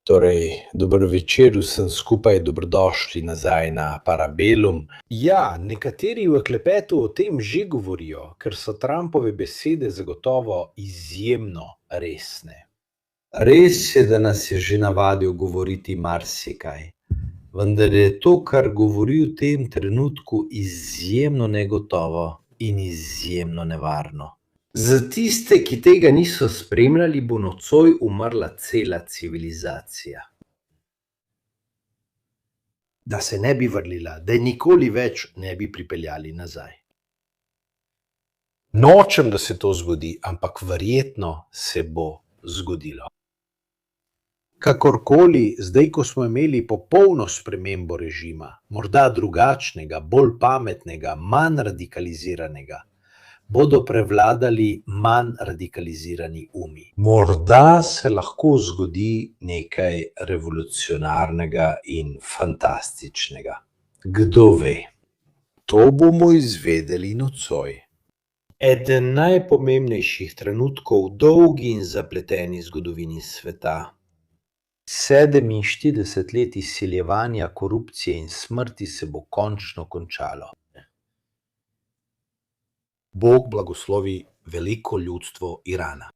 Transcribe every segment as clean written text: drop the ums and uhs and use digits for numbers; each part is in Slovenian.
Dober večer vsem skupaj, dobrodošli nazaj na Parabellum. Ja, nekateri v klepetu o tem že govorijo, ker so Trumpove besede zagotovo izjemno resne. Res je, da nas je že navadil govoriti marsikaj, vendar je to, kar govori v tem trenutku, izjemno negotovo in izjemno nevarno. Za tiste, ki tega niso spremljali, bo nocoj umrla cela civilizacija. Da se ne bi vrnila, da nikoli več ne bi pripeljali nazaj. Nočem, da se to zgodi, ampak verjetno se bo zgodilo. Kakorkoli, zdaj, ko smo imeli popolno spremembo režima, morda drugačnega, bolj pametnega, manj radikaliziranega, bodo prevladali manj radikalizirani umi. Morda se lahko zgodi nekaj revolucionarnega in fantastičnega. Kdo ve? To bomo izvedeli nocoj. Eden najpomembnejših trenutkov v dolgi in zapleteni zgodovini sveta. 47 let izsiljevanja, korupcije in smrti se bo končno končalo. Bog blagoslovi veliko ljudstvo Irana.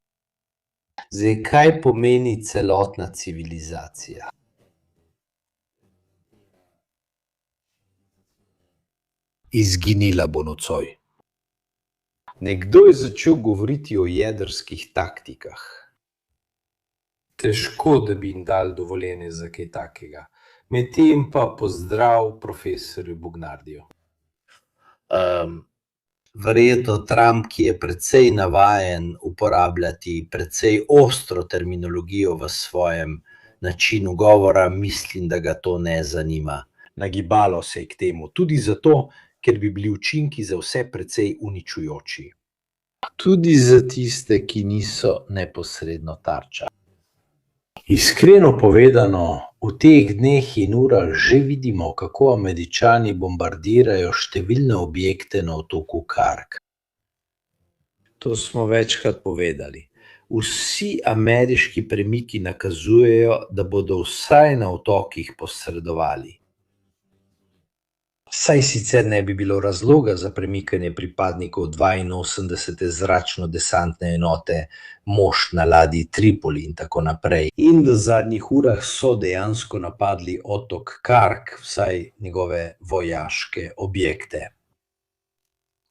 Zdaj, kaj pomeni celotna civilizacija? Izginila bo nocoj. Nekdo je začel govoriti o jedrskih taktikah. Težko, da bi jim dali dovoljenje za kaj takega. Medtem pa pozdrav profesorju Bognardiju. Verjetno Trump, ki je precej navajen uporabljati precej ostro terminologijo v svojem načinu govora, mislim, da ga to ne zanima. Nagibalo se je k temu, tudi zato, ker bi bili učinki za vse precej uničujoči. Tudi za tiste, ki niso neposredno tarča. Iskreno povedano, v teh dneh in urah že vidimo, kako Američani bombardirajo številne objekte na otoku Kark. To smo večkrat povedali. Vsi ameriški premiki nakazujejo, da bodo vsaj na otokih posredovali. Saj sicer ne bi bilo razloga za premikanje pripadnikov 82. zračno-desantne enote, mož na ladji Tripoli in tako naprej. In v zadnjih urah so dejansko napadli otok Kark, vsaj njegove vojaške objekte.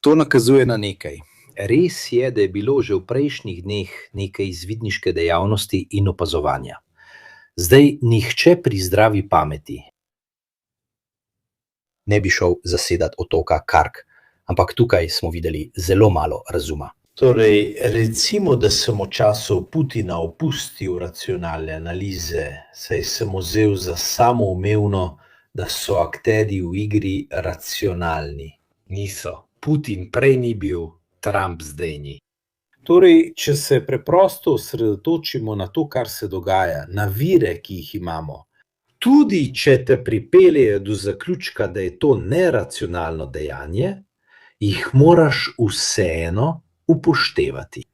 To nakazuje na nekaj. Res je, da je bilo že v prejšnjih dneh nekaj izvidniške dejavnosti in opazovanja. Zdaj nihče pri zdravi pameti ne bi šel zasedati otoka Kark, ampak tukaj smo videli zelo malo razuma. Torej, recimo, da sem v času Putina opustil racionalne analize, saj sem vzel za samoumevno, da so akterji v igri racionalni. Niso. Putin prej ni bil, Trump zdaj ni. Torej, če se preprosto osredotočimo na to, kar se dogaja, na vire, ki jih imamo, tudi če te pripeljejo do zaključka, da je to neracionalno dejanje, jih moraš vseeno upoštevati.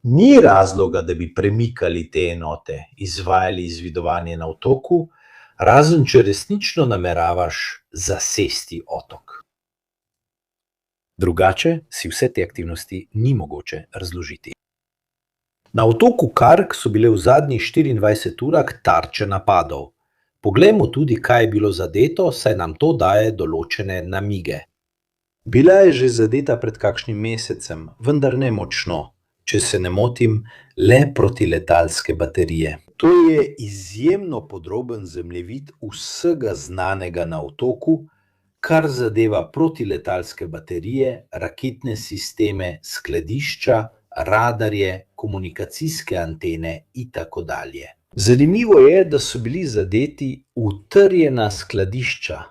Ni razloga, da bi premikali te enote, izvajali izvidovanje na otoku, razen če resnično nameravaš zasesti otok. Drugače si vse te aktivnosti ni mogoče razložiti. Na otoku Kark so bile v zadnjih 24 urah tarče napadov. Poglejmo tudi, kaj je bilo zadeto, saj nam to daje določene namige. Bila je že zadeta pred kakšnim mesecem, vendar ne močno, če se ne motim, le protiletalske baterije. To je izjemno podroben zemljevid vsega znanega na otoku, kar zadeva protiletalske baterije, raketne sisteme, skladišča, radarje, komunikacijske antene itd. Zanimivo je, da so bili zadeti utrjena skladišča.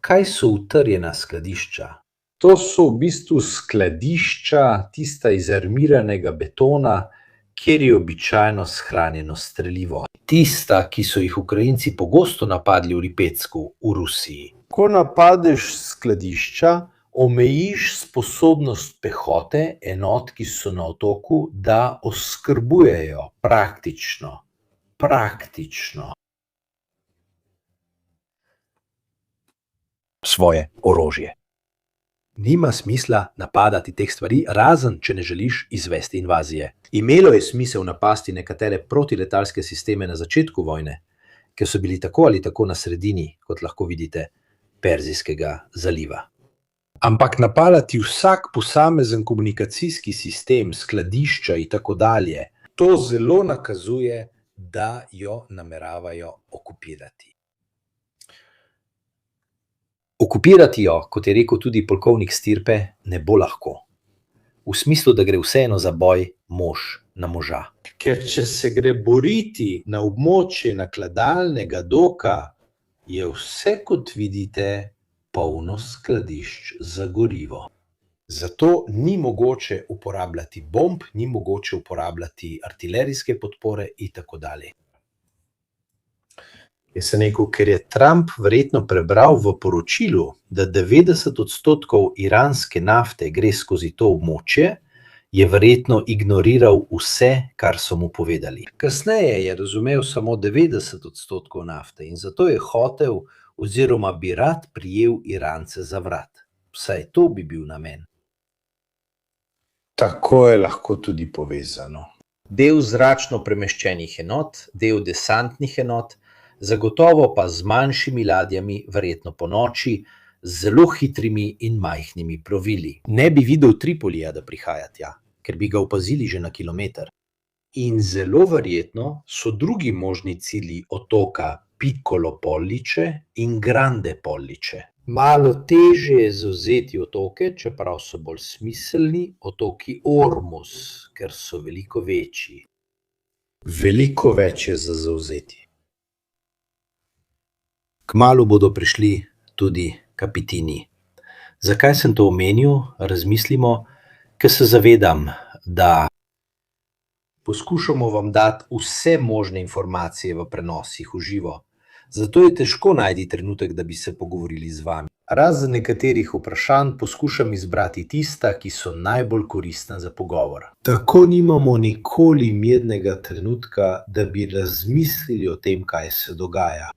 Kaj so utrjena skladišča? To so v bistvu skladišča, tista iz armiranega betona, kjer je običajno shranjeno strelivo. Tista, ki so jih Ukrajinci pogosto napadli v Lipecku v Rusiji. Ko napadeš skladišča, omejiš sposobnost pehote, enot, ki so na otoku, da oskrbujejo praktično praktično svoje orožje. Nima smisla napadati teh stvari, razen če ne želiš izvesti invazije. Imelo je smisel napasti nekatere protiletalske sisteme na začetku vojne, ker so bili tako ali tako na sredini, kot lahko vidite, Perzijskega zaliva. Ampak napadati vsak posamezen komunikacijski sistem, skladišča in tako dalje, to zelo nakazuje, da jo nameravajo okupirati. Okupirati jo, kot je rekel tudi polkovnik Stirpe, ne bo lahko. V smislu, da gre vseeno za boj mož na moža. Ker če se gre boriti na območje nakladalnega doka, je vse, kot vidite, polno skladišč za gorivo. Zato ni mogoče uporabljati bomb, ni mogoče uporabljati artilerijske podpore in tako dalje. Jaz sem rekel, ker je Trump verjetno prebral v poročilu, da 90% iranske nafte gre skozi to območje, je verjetno ignoriral vse, kar so mu povedali. Kasneje je razumel samo 90% nafte in zato je hotel oziroma bi rad prijel Irance za vrat. Vsaj to bi bil namen. Tako je lahko tudi povezano. Del zračno premeščenih enot, del desantnih enot, zagotovo pa z manjšimi ladjami, verjetno po noči, z zelo hitrimi in majhnimi plovili. Ne bi videl Tripolija, da prihaja tja, ker bi ga opazili že na kilometer. In zelo verjetno so drugi možni cilji otoka Piccolo Pollice in Grande Pollice. Malo težje je zavzeti otoke, čeprav so bolj smiselni otoki Ormus, ker so veliko večji. Veliko več je za zavzeti. Kmalu bodo prišli tudi kapitini. Zakaj sem to omenil? Razmislimo, ker se zavedam, da poskušamo vam dati vse možne informacije v prenosih v živo. Zato je težko najti trenutek, da bi se pogovorili z vami. Razen nekaterih vprašanj poskušam izbrati tista, ki so najbolj koristna za pogovor. Tako nimamo nikoli mirnega trenutka, da bi razmislili o tem, kaj se dogaja.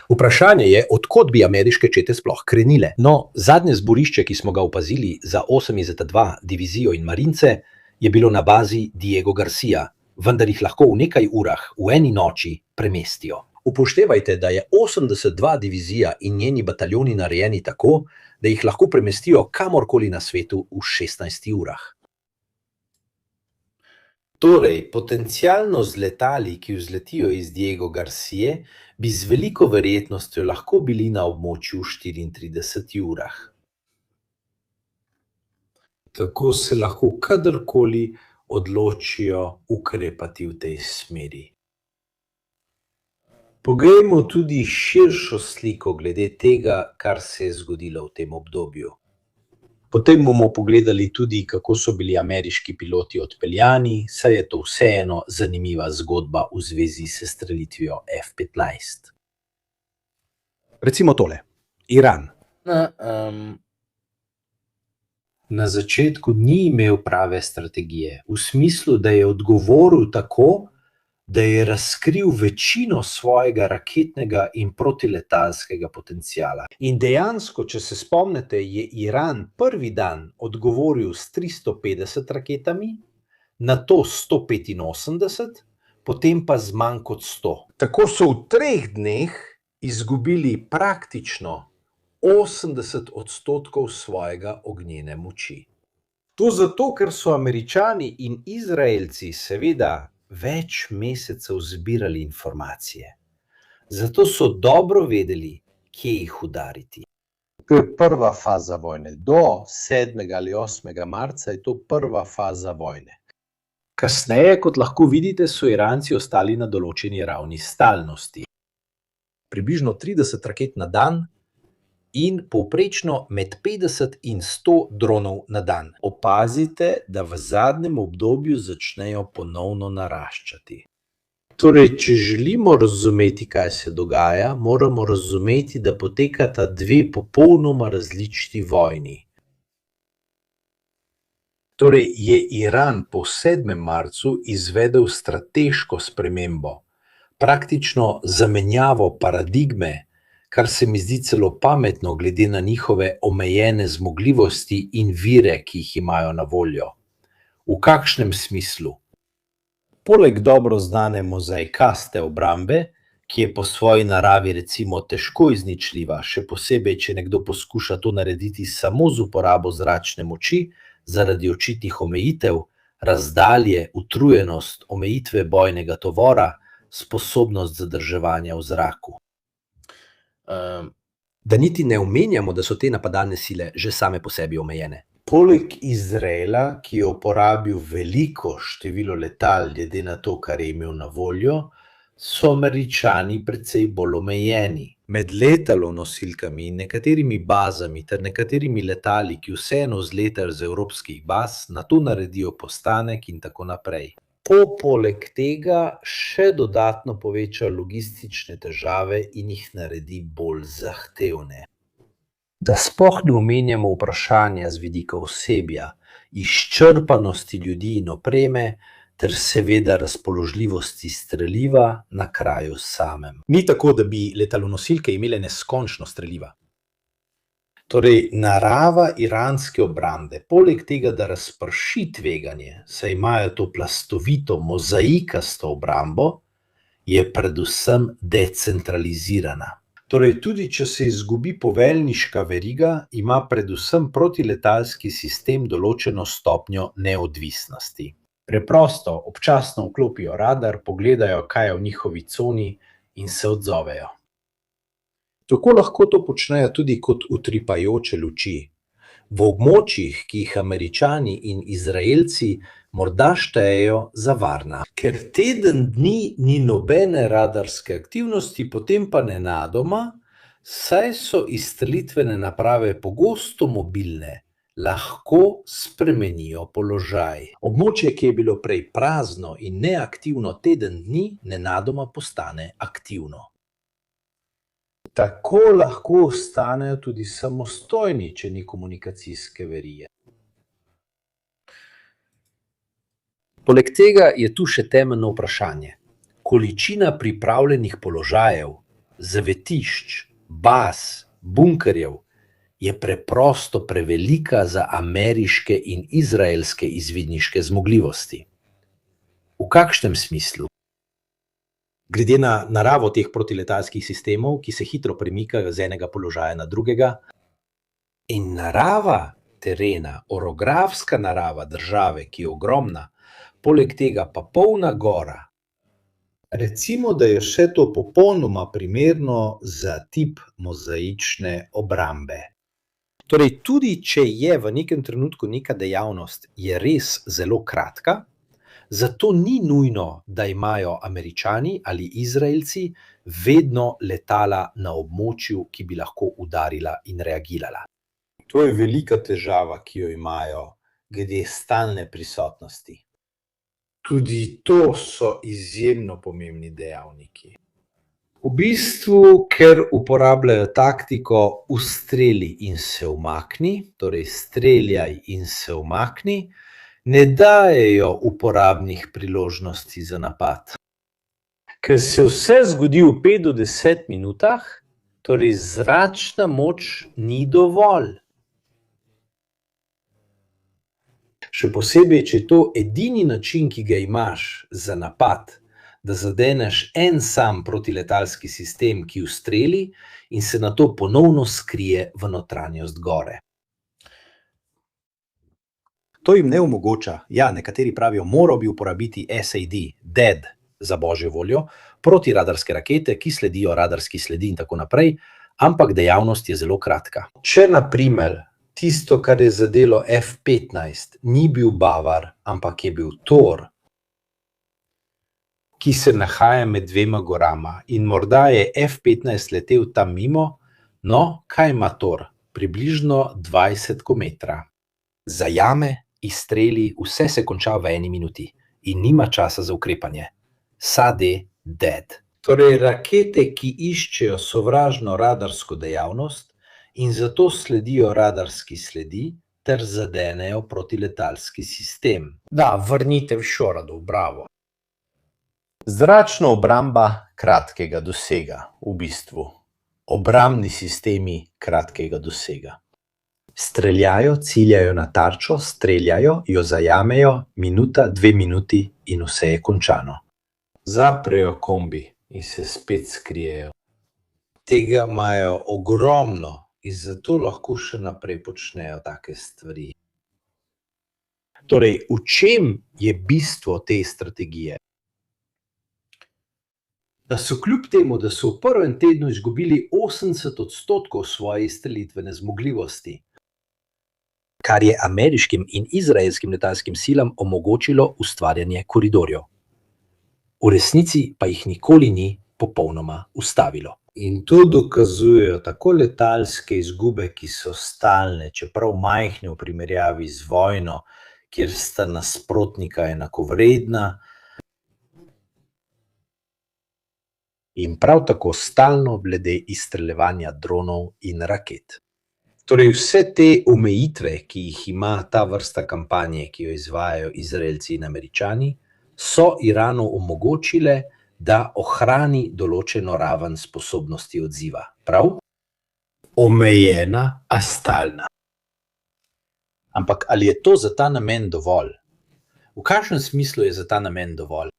Vprašanje je, od kod bi ameriške čete sploh krenile. No, zadnje zborišče, ki smo ga opazili za 8ZT2 divizijo in marince, je bilo na bazi Diego Garcia, vendar jih lahko v nekaj urah, v eni noči, premestijo. Upoštevajte, da je 82 divizija in njeni bataljoni narejeni tako, da jih lahko premestijo kamorkoli na svetu v 16 urah. Torej, potencialno z letali, ki vzletijo iz Diego Garcije, bi z veliko verjetnostjo lahko bili na območju v 34 urah. Tako se lahko kadarkoli odločijo ukrepati v tej smeri. Poglejmo tudi širšo sliko glede tega, kar se je zgodilo v tem obdobju. Potem bomo pogledali tudi, kako so bili ameriški piloti odpeljani, saj je to vseeno zanimiva zgodba v zvezi s strelitvijo F-15. Recimo tole, Iran. Na začetku ni imel prave strategije, v smislu, da je odgovoril tako, da je razkril večino svojega raketnega in protiletalskega potenciala. In dejansko, če se spomnite, je Iran prvi dan odgovoril s 350 raketami, nato 185, potem pa z manj kot 100. Tako so v 3 dneh izgubili praktično 80% svojega ognjene moči. To zato, ker so Američani in Izraelci seveda več mesecev zbirali informacije. Zato so dobro vedeli, kje jih udariti. To je prva faza vojne. Do 7. ali 8. marca je to prva faza vojne. Kasneje, kot lahko vidite, so Iranci ostali na določeni ravni stalnosti. Približno 30 raket na dan in povprečno med 50 in 100 dronov na dan. Opazite, da v zadnjem obdobju začnejo ponovno naraščati. Torej, če želimo razumeti, kaj se dogaja, moramo razumeti, da potekata 2 popolnoma različni vojni. Torej je Iran po 7. marcu izvedel strateško spremembo, praktično zamenjavo paradigme, kar se mi zdi celo pametno glede na njihove omejene zmogljivosti in vire, ki jih imajo na voljo. V kakšnem smislu? Poleg dobro znane mozaikaste obrambe, ki je po svoji naravi recimo težko izničljiva, še posebej, če nekdo poskuša to narediti samo z uporabo zračne moči, zaradi očitnih omejitev, razdalje, utrujenost, omejitve bojnega tovora, sposobnost zadrževanja v zraku. Da niti ne omenjamo, da so te napadalne sile že same po sebi omejene. Poleg Izraela, ki je uporabil veliko število letal glede na to, kar je imel na voljo, so Američani precej bolj omejeni. Med letalonosilkami in nekaterimi bazami ter nekaterimi letali, ki vseeno vzletajo z evropskih baz, nato naredijo postanek in tako naprej. Poleg tega še dodatno poveča logistične težave in jih naredi bolj zahtevne. Da sploh ne omenjamo vprašanja z vidika osebja, izčrpanosti ljudi in opreme, ter seveda razpoložljivosti streliva na kraju samem. Ni tako, da bi letalonosilke imele neskončno streliva. Torej, narava iranske obrambe, poleg tega, da razprši tveganje, saj imajo to plastovito, mozaikasto obrambo, je predvsem decentralizirana. Torej, tudi če se izgubi poveljniška veriga, ima predvsem protiletalski sistem določeno stopnjo neodvisnosti. Preprosto, občasno vklopijo radar, pogledajo, kaj je v njihovi coni in se odzovejo. Tako lahko to počnejo tudi kot utripajoče luči. V območjih, ki jih Američani in Izraelci morda štejejo za varna. Ker teden dni ni nobene radarske aktivnosti, potem pa nenadoma, saj so izstrelitvene naprave pogosto mobilne, lahko spremenijo položaj. Območje, ki je bilo prej prazno in neaktivno teden dni, nenadoma postane aktivno. Tako lahko ostanejo tudi samostojni, če ni komunikacijske verige. Poleg tega je tu še temeljno vprašanje. Količina pripravljenih položajev, zavetišč, baz, bunkerjev je preprosto prevelika za ameriške in izraelske izvidniške zmogljivosti. V kakšnem smislu? Glede na naravo teh protiletalskih sistemov, ki se hitro premikajo z enega položaja na drugega. In narava terena, orografska narava države, ki je ogromna, poleg tega pa polna gora. Recimo, da je vse to popolnoma primerno za tip mozaične obrambe. Torej, tudi če je v nekem trenutku neka dejavnost, je res zelo kratka, zato ni nujno, da imajo Američani ali Izraelci vedno letala na območju, ki bi lahko udarila in reagirala. To je velika težava, ki jo imajo glede stalne prisotnosti. Tudi to so izjemno pomembni dejavniki. V bistvu, ker uporabljajo taktiko ustreli in se umakni, torej streljaj in se umakni, ne dajejo uporabnih priložnosti za napad. Ker se vse zgodi v 5 do 10 minutah, torej zračna moč ni dovolj. Še posebej, če je to edini način, ki ga imaš za napad, da zadeneš en sam protiletalski sistem, ki ustreli in se nato ponovno skrije v notranjost gore. To jim ne omogoča, nekateri pravijo, moral bi uporabiti SAD, DED, za božjo voljo, protiradarske rakete, ki sledijo radarski sledi in tako naprej, ampak dejavnost je zelo kratka. Če na primer tisto, kar je zadelo F-15, ni bil Bavar, ampak je bil Thor, ki se nahaja med dvema gorama in morda je F-15 letel tam mimo, kaj ima Thor? Približno 20 km. Zajame, izstreli, vse se konča v 1 minuti in nima časa za ukrepanje. SAD, DED. Torej rakete, ki iščejo sovražno radarsko dejavnost in zato sledijo radarski sledi, ter zadenejo protiletalski sistem. Da, vrnite v Šoradov, bravo. Zračna obramba kratkega dosega, v bistvu. Obrambni sistemi kratkega dosega. Streljajo, ciljajo na tarčo, streljajo, jo zajamejo, minuta, 2 minuti in vse je končano. Zaprejo kombi in se spet skrijejo. Tega imajo ogromno in zato lahko še naprej počnejo take stvari. Torej, v čem je bistvo te strategije? Da so kljub temu, da so v prvem tednu izgubili 80% svoje izstrelitvene zmogljivosti, kar je ameriškim in izraelskim letalskim silam omogočilo ustvarjanje koridorjev. V resnici pa jih nikoli ni popolnoma ustavilo. In to dokazujejo tako letalske izgube, ki so stalne, čeprav majhne v primerjavi z vojno, kjer sta nasprotnika enakovredna, in prav tako stalno glede izstreljevanja dronov in raket. Torej vse te omejitve, ki jih ima ta vrsta kampanje, ki jo izvajajo Izraelci in Američani, so Iranu omogočile, da ohrani določeno raven sposobnosti odziva. Prav? Omejena, a stalna. Ampak ali je to za ta namen dovolj? V kakšnem smislu je za ta namen dovolj?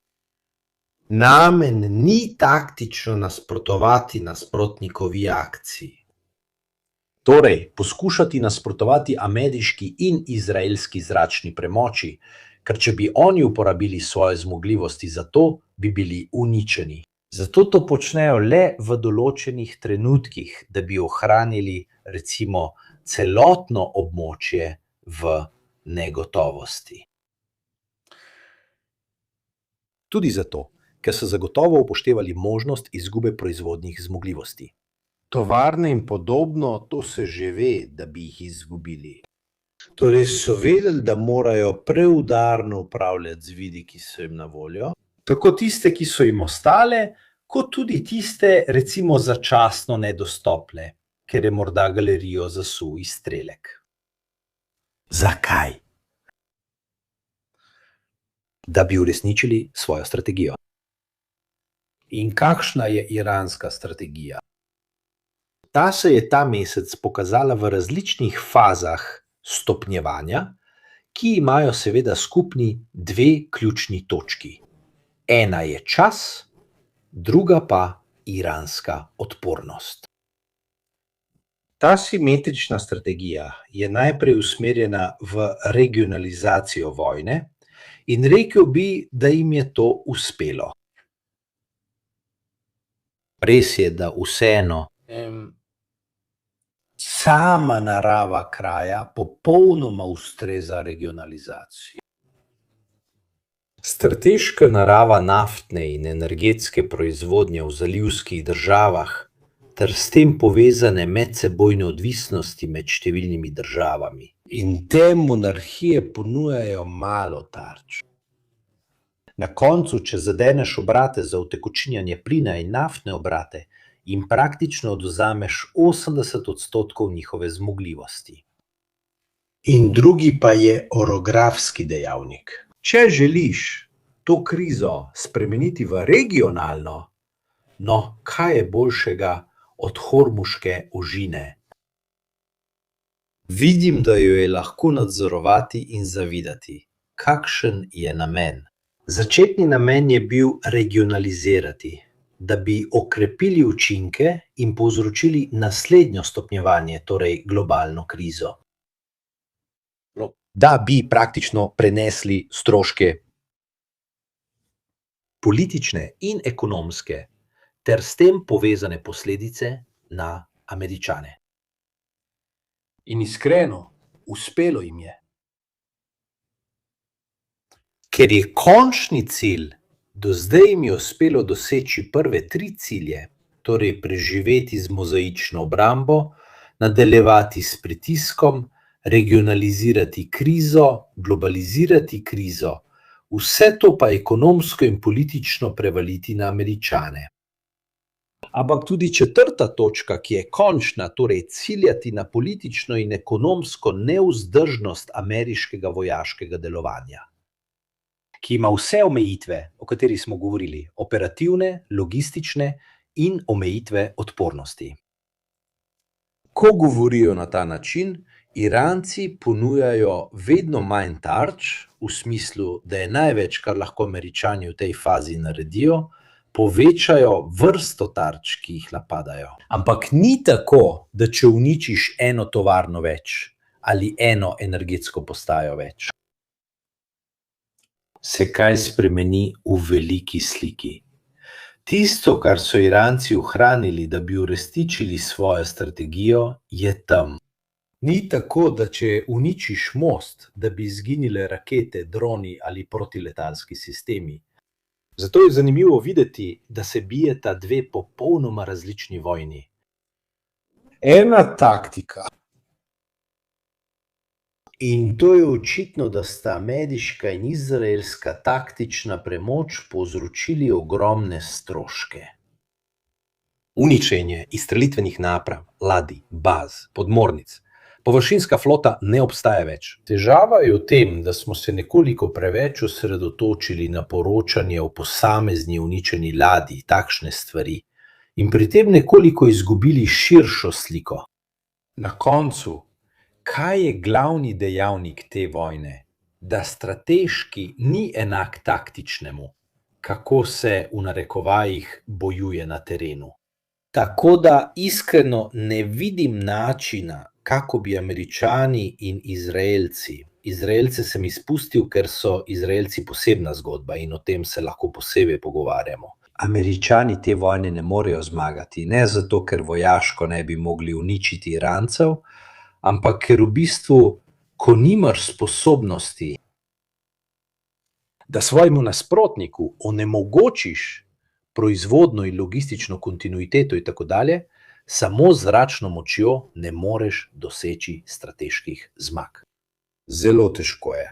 Namen ni taktično nasprotovati nasprotnikovi akciji. Torej, poskušati nasprotovati ameriški in izraelski zračni premoči, ker če bi oni uporabili svoje zmogljivosti za to, bi bili uničeni. Zato to počnejo le v določenih trenutkih, da bi ohranili recimo celotno območje v negotovosti. Tudi zato, ker so zagotovo upoštevali možnost izgube proizvodnih zmogljivosti. Tovarne in podobno, to se že ve, da bi jih izgubili. Torej so vedeli, da morajo preudarno upravljati z viri, ki so jim na voljo, tako tiste, ki so jim ostale, kot tudi tiste, recimo začasno nedostopne, ker je morda galerijo zasul izstrelek. Zakaj? Da bi uresničili svojo strategijo. In kakšna je iranska strategija? Ta se je ta mesec pokazala v različnih fazah stopnjevanja, ki imajo seveda skupni 2 ključni točki. Ena je čas, druga pa iranska odpornost. Ta simetrična strategija je najprej usmerjena v regionalizacijo vojne in rekel bi, da jim je to uspelo. Res je, da vseeno sama narava kraja popolnoma ustreza regionalizaciji. Strateška narava naftne in energetske proizvodnje v zalivskih državah ter s tem povezane medsebojne odvisnosti med številnimi državami. In te monarhije ponujajo malo tarč. Na koncu, če zadeneš obrate za utekočinjanje plina in naftne obrate, jim praktično odvzameš 80% njihove zmogljivosti. In drugi pa je orografski dejavnik. Če želiš to krizo spremeniti v regionalno, no, kaj je boljšega od hormuške ožine? Vidim, da jo je lahko nadzorovati in zavidati. Kakšen je namen? Začetni namen je bil regionalizirati, da bi okrepili učinke in povzročili naslednjo stopnjevanje, torej globalno krizo. Da bi praktično prenesli stroške politične in ekonomske ter s tem povezane posledice na Američane. In iskreno, uspelo jim je. Ker je končni cilj, do zdaj jim je uspelo doseči prve 3 cilje, torej preživeti z mozaično obrambo, nadaljevati s pritiskom, regionalizirati krizo, globalizirati krizo, vse to pa ekonomsko in politično prevaliti na Američane. Ampak tudi četrta točka, ki je končna, torej ciljati na politično in ekonomsko nevzdržnost ameriškega vojaškega delovanja, ki ima vse omejitve, o katerih smo govorili, operativne, logistične in omejitve odpornosti. Ko govorijo na ta način, Iranci ponujajo vedno manj tarč, v smislu, da je največ, kar lahko Američani v tej fazi naredijo, povečajo vrsto tarč, ki jih napadajo. Ampak ni tako, da če uničiš eno tovarno več ali eno energetsko postajo več, se kaj spremeni v veliki sliki. Tisto, kar so Iranci ohranili, da bi uresničili svojo strategijo, je tam. Ni tako, da če uničiš most, da bi izginile rakete, droni ali protiletalski sistemi. Zato je zanimivo videti, da se bijeta dve popolnoma različni vojni. Ena taktika. In to je očitno, da sta ameriška in izraelska taktična premoč povzročili ogromne stroške. Uničenje izstrelitvenih naprav, ladij, baz, podmornic. Površinska flota ne obstaja več. Težava je v tem, da smo se nekoliko preveč osredotočili na poročanje o posamezni uničeni ladji, takšne stvari, in pri tem nekoliko izgubili širšo sliko. Na koncu, kaj je glavni dejavnik te vojne? Da strateški ni enak taktičnemu, kako se v narekovajih bojuje na terenu. Tako da iskreno ne vidim načina, kako bi Američani in Izraelci. Izraelce sem izpustil, ker so Izraelci posebna zgodba in o tem se lahko posebej pogovarjamo. Američani te vojne ne morejo zmagati, ne zato, ker vojaško ne bi mogli uničiti Irancev, ampak ker v bistvu, ko nimaš sposobnosti, da svojemu nasprotniku onemogočiš proizvodno in logistično kontinuiteto in tako dalje, samo z zračno močjo ne moreš doseči strateških zmag. Zelo težko je.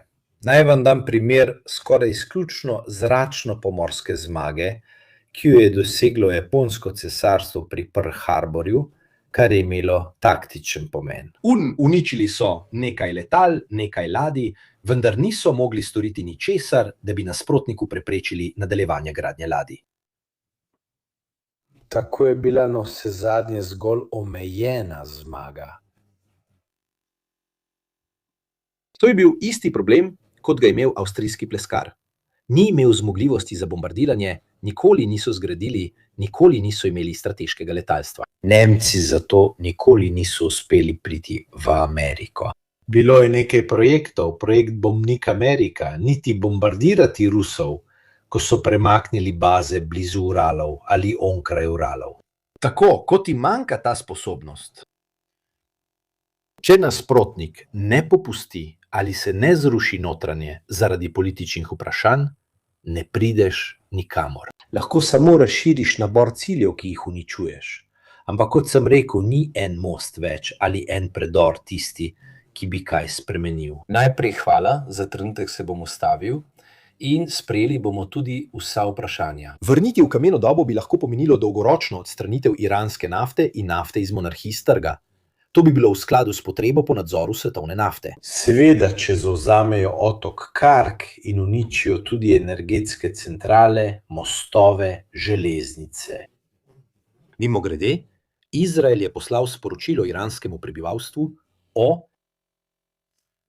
Naj vam dam primer skoraj izključno zračno-pomorske zmage, ki jo je doseglo Japonsko cesarstvo pri Pearl Harborju, kar je imelo taktičen pomen. Uničili so nekaj letal, nekaj ladij, vendar niso mogli storiti ničesar, da bi nasprotniku preprečili nadaljevanje gradnje ladij. Tako je bila navsezadnje zgolj omejena zmaga. To je bil isti problem, kot ga je imel avstrijski pleskar. Ni imel zmogljivosti za bombardiranje, nikoli niso zgradili, nikoli niso imeli strateškega letalstva. Nemci zato nikoli niso uspeli priti v Ameriko. Bilo je nekaj projektov, projekt Bombnik Amerika, niti bombardirati Rusov, ko so premaknili baze blizu Uralov ali onkraj Uralov. Tako, kot ti manjka ta sposobnost. Če nasprotnik ne popusti ali se ne zruši notranje zaradi političnih vprašanj, ne prideš nikamor. Lahko samo razširiš nabor ciljev, ki jih uničuješ. Ampak kot sem rekel, ni en most več ali en predor tisti, ki bi kaj spremenil. Najprej hvala, za trenutek se bom ustavil in sprejeli bomo tudi vsa vprašanja. Vrniti v kameno dobo bi lahko pomenilo dolgoročno odstranitev iranske nafte in nafte iz monarhij s trga. To bi bilo v skladu s potrebo po nadzoru svetovne nafte. Seveda, če zavzamejo otok Kark in uničijo tudi energetske centrale, mostove, železnice. Mimogrede, Izrael je poslal sporočilo iranskemu prebivalstvu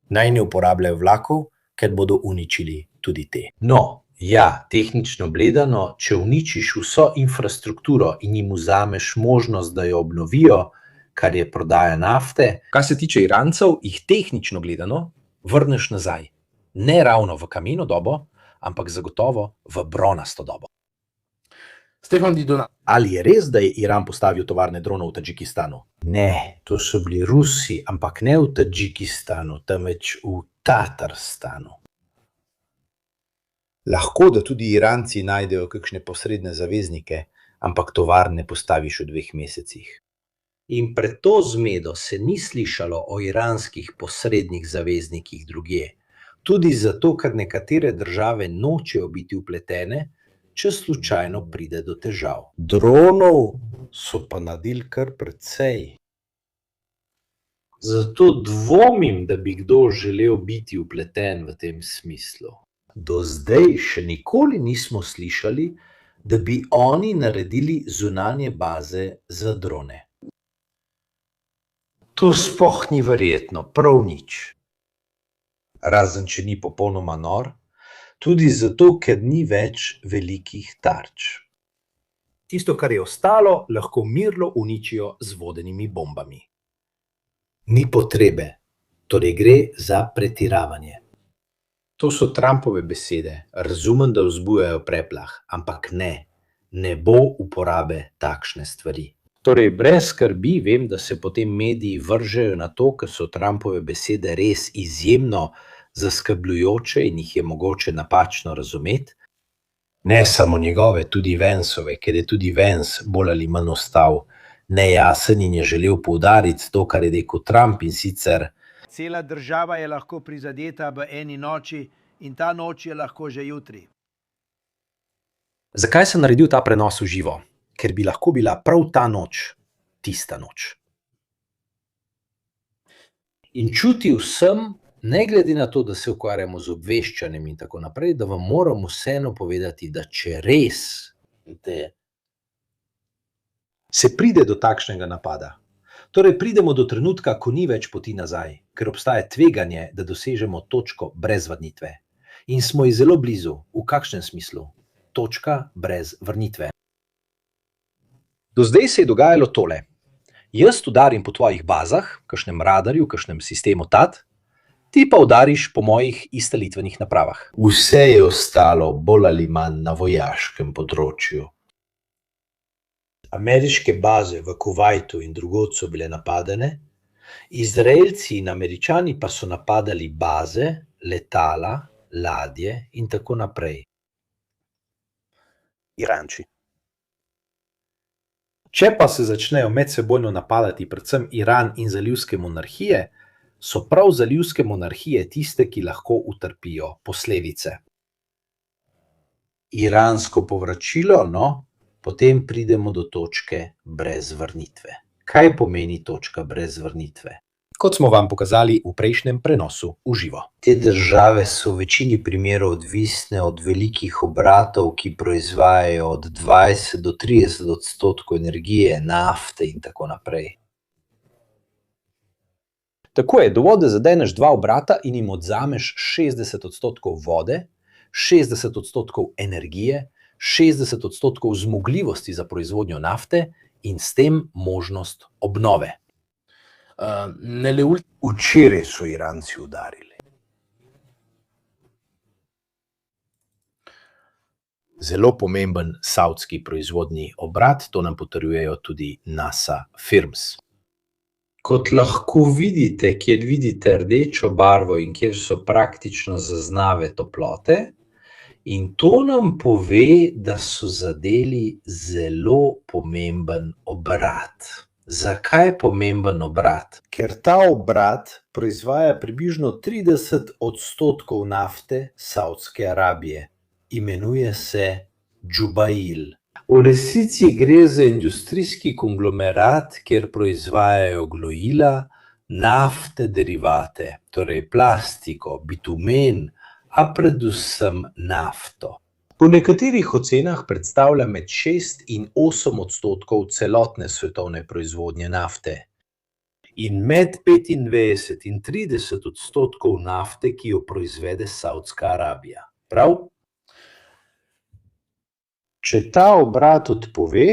naj ne uporabljajo vlakov, ker bodo uničili tudi te. No, ja, tehnično gledano, če uničiš vso infrastrukturo in jim vzameš možnost, da jo obnovijo, kar je prodaja nafte, kar se tiče Irancev, jih tehnično gledano vrneš nazaj. Ne ravno v kameno dobo, ampak zagotovo v bronasto dobo. Stefan Didona, ali je res, da je Iran postavil tovarne dronov v Tadžikistanu? Ne, to so bili Rusi, ampak ne v Tadžikistanu, temveč v Tatarstanu. Lahko, da tudi Iranci najdejo kakšne posredne zaveznike, ampak tovarne postaviš v 2 mesecih. In pred to zmedo se ni slišalo o iranskih posrednih zaveznikih drugje. Tudi zato, ker nekatere države nočejo biti vpletene, če slučajno pride do težav. Dronov so pa naredili kar precej. Zato dvomim, da bi kdo želel biti vpleten v tem smislu. Do zdaj še nikoli nismo slišali, da bi oni naredili zunanje baze za drone. To sploh ni verjetno, prav nič. Razen, če ni popolnoma nor, tudi zato, ker ni več velikih tarč. Tisto, kar je ostalo, lahko mirno uničijo z vodenimi bombami. Ni potrebe, torej gre za pretiravanje. To so Trumpove besede. Razumem, da vzbujajo preplah, ampak ne bo uporabe takšne stvari. Torej, brez skrbi, vem, da se potem mediji vržejo na to, ker so Trumpove besede res izjemno zaskrbljujoče in jih je mogoče napačno razumeti. Ne samo njegove, tudi Vanceove, ker je tudi Vance bolj ali manj ostal nejasen in je želel poudariti to, kar je rekel Trump, in sicer: Cela država je lahko prizadeta v eni noči in ta noč je lahko že jutri. Zakaj sem naredil ta prenos v živo? Ker bi lahko bila prav ta noč tista noč. In čutil sem, ne glede na to, da se ukvarjamo z obveščanjem in tako naprej, da vam moram vseeno povedati, da če res se pride do takšnega napada, torej pridemo do trenutka, ko ni več poti nazaj, ker obstaja tveganje, da dosežemo točko brez vrnitve. In smo ji zelo blizu. V kakšnem smislu? Točka brez vrnitve. Do zdaj se je dogajalo tole. Jaz udarim po tvojih bazah, kakšnem radarju, kakšnem sistemu TAT, ti pa udariš po mojih izstrelitvenih napravah. Vse je ostalo bolj ali manj na vojaškem področju. Ameriške baze v Kuvajtu in drugod so bile napadene, Izraelci in Američani pa so napadali baze, letala, ladje in tako naprej. Iranči. Če pa se začnejo medsebojno napadati predvsem Iran in zalivske monarhije, so prav zalivske monarhije tiste, ki lahko utrpijo posledice. Iransko povračilo, potem pridemo do točke brez vrnitve. Kaj pomeni točka brez vrnitve? Kot smo vam pokazali v prejšnjem prenosu v živo. Te države so v večini primerov odvisne od velikih obratov, ki proizvajajo od 20 do 30% energije, nafte in tako naprej. Tako je, dovolj, da zadeneš 2 obrata in jim odzameš 60% vode, 60% energije, 60% zmogljivosti za proizvodnjo nafte in s tem možnost obnove. Včeraj so Iranci udarili. Zelo pomemben savdski proizvodni obrat, to nam potrjujejo tudi NASA Firms. Kot lahko vidite, kjer vidite rdečo barvo in kjer so praktično zaznave toplote, in to nam pove, da so zadeli zelo pomemben obrat. Zakaj pomemben obrat? Ker ta obrat proizvaja približno 30% nafte Savdske Arabije. Imenuje se Džubail. V resnici gre za industrijski konglomerat, kjer proizvajajo gnojila, naftne derivate, torej plastiko, bitumen, a predvsem nafto. Po nekaterih ocenah predstavlja med 6 in 8% celotne svetovne proizvodnje nafte. In med 25 in 30% nafte, ki jo proizvede Savdska Arabija. Prav? Če ta obrat odpove,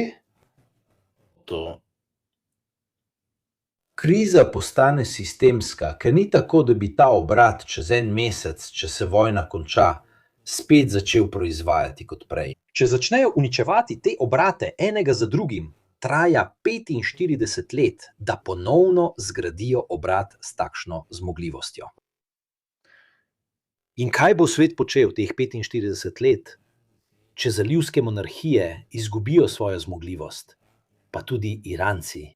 kriza postane sistemska, ker ni tako, da bi ta obrat čez en mesec, če se vojna konča, spet začel proizvajati kot prej. Če začnejo uničevati te obrate enega za drugim, traja 45 let, da ponovno zgradijo obrat s takšno zmogljivostjo. In kaj bo svet počel teh 45 let, če zalivske monarhije izgubijo svojo zmogljivost, pa tudi Iranci?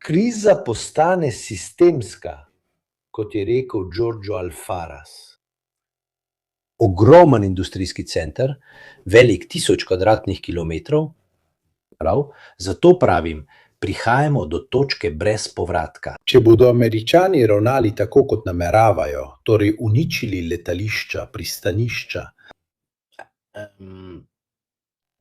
Kriza postane sistemska, kot je rekel Giorgio Alfaras. ogromen industrijski center, velik 1000 kvadratnih kilometrov. Zato pravim, prihajamo do točke brez povratka. Če bodo Američani ravnali tako, kot nameravajo, torej uničili letališča, pristanišča,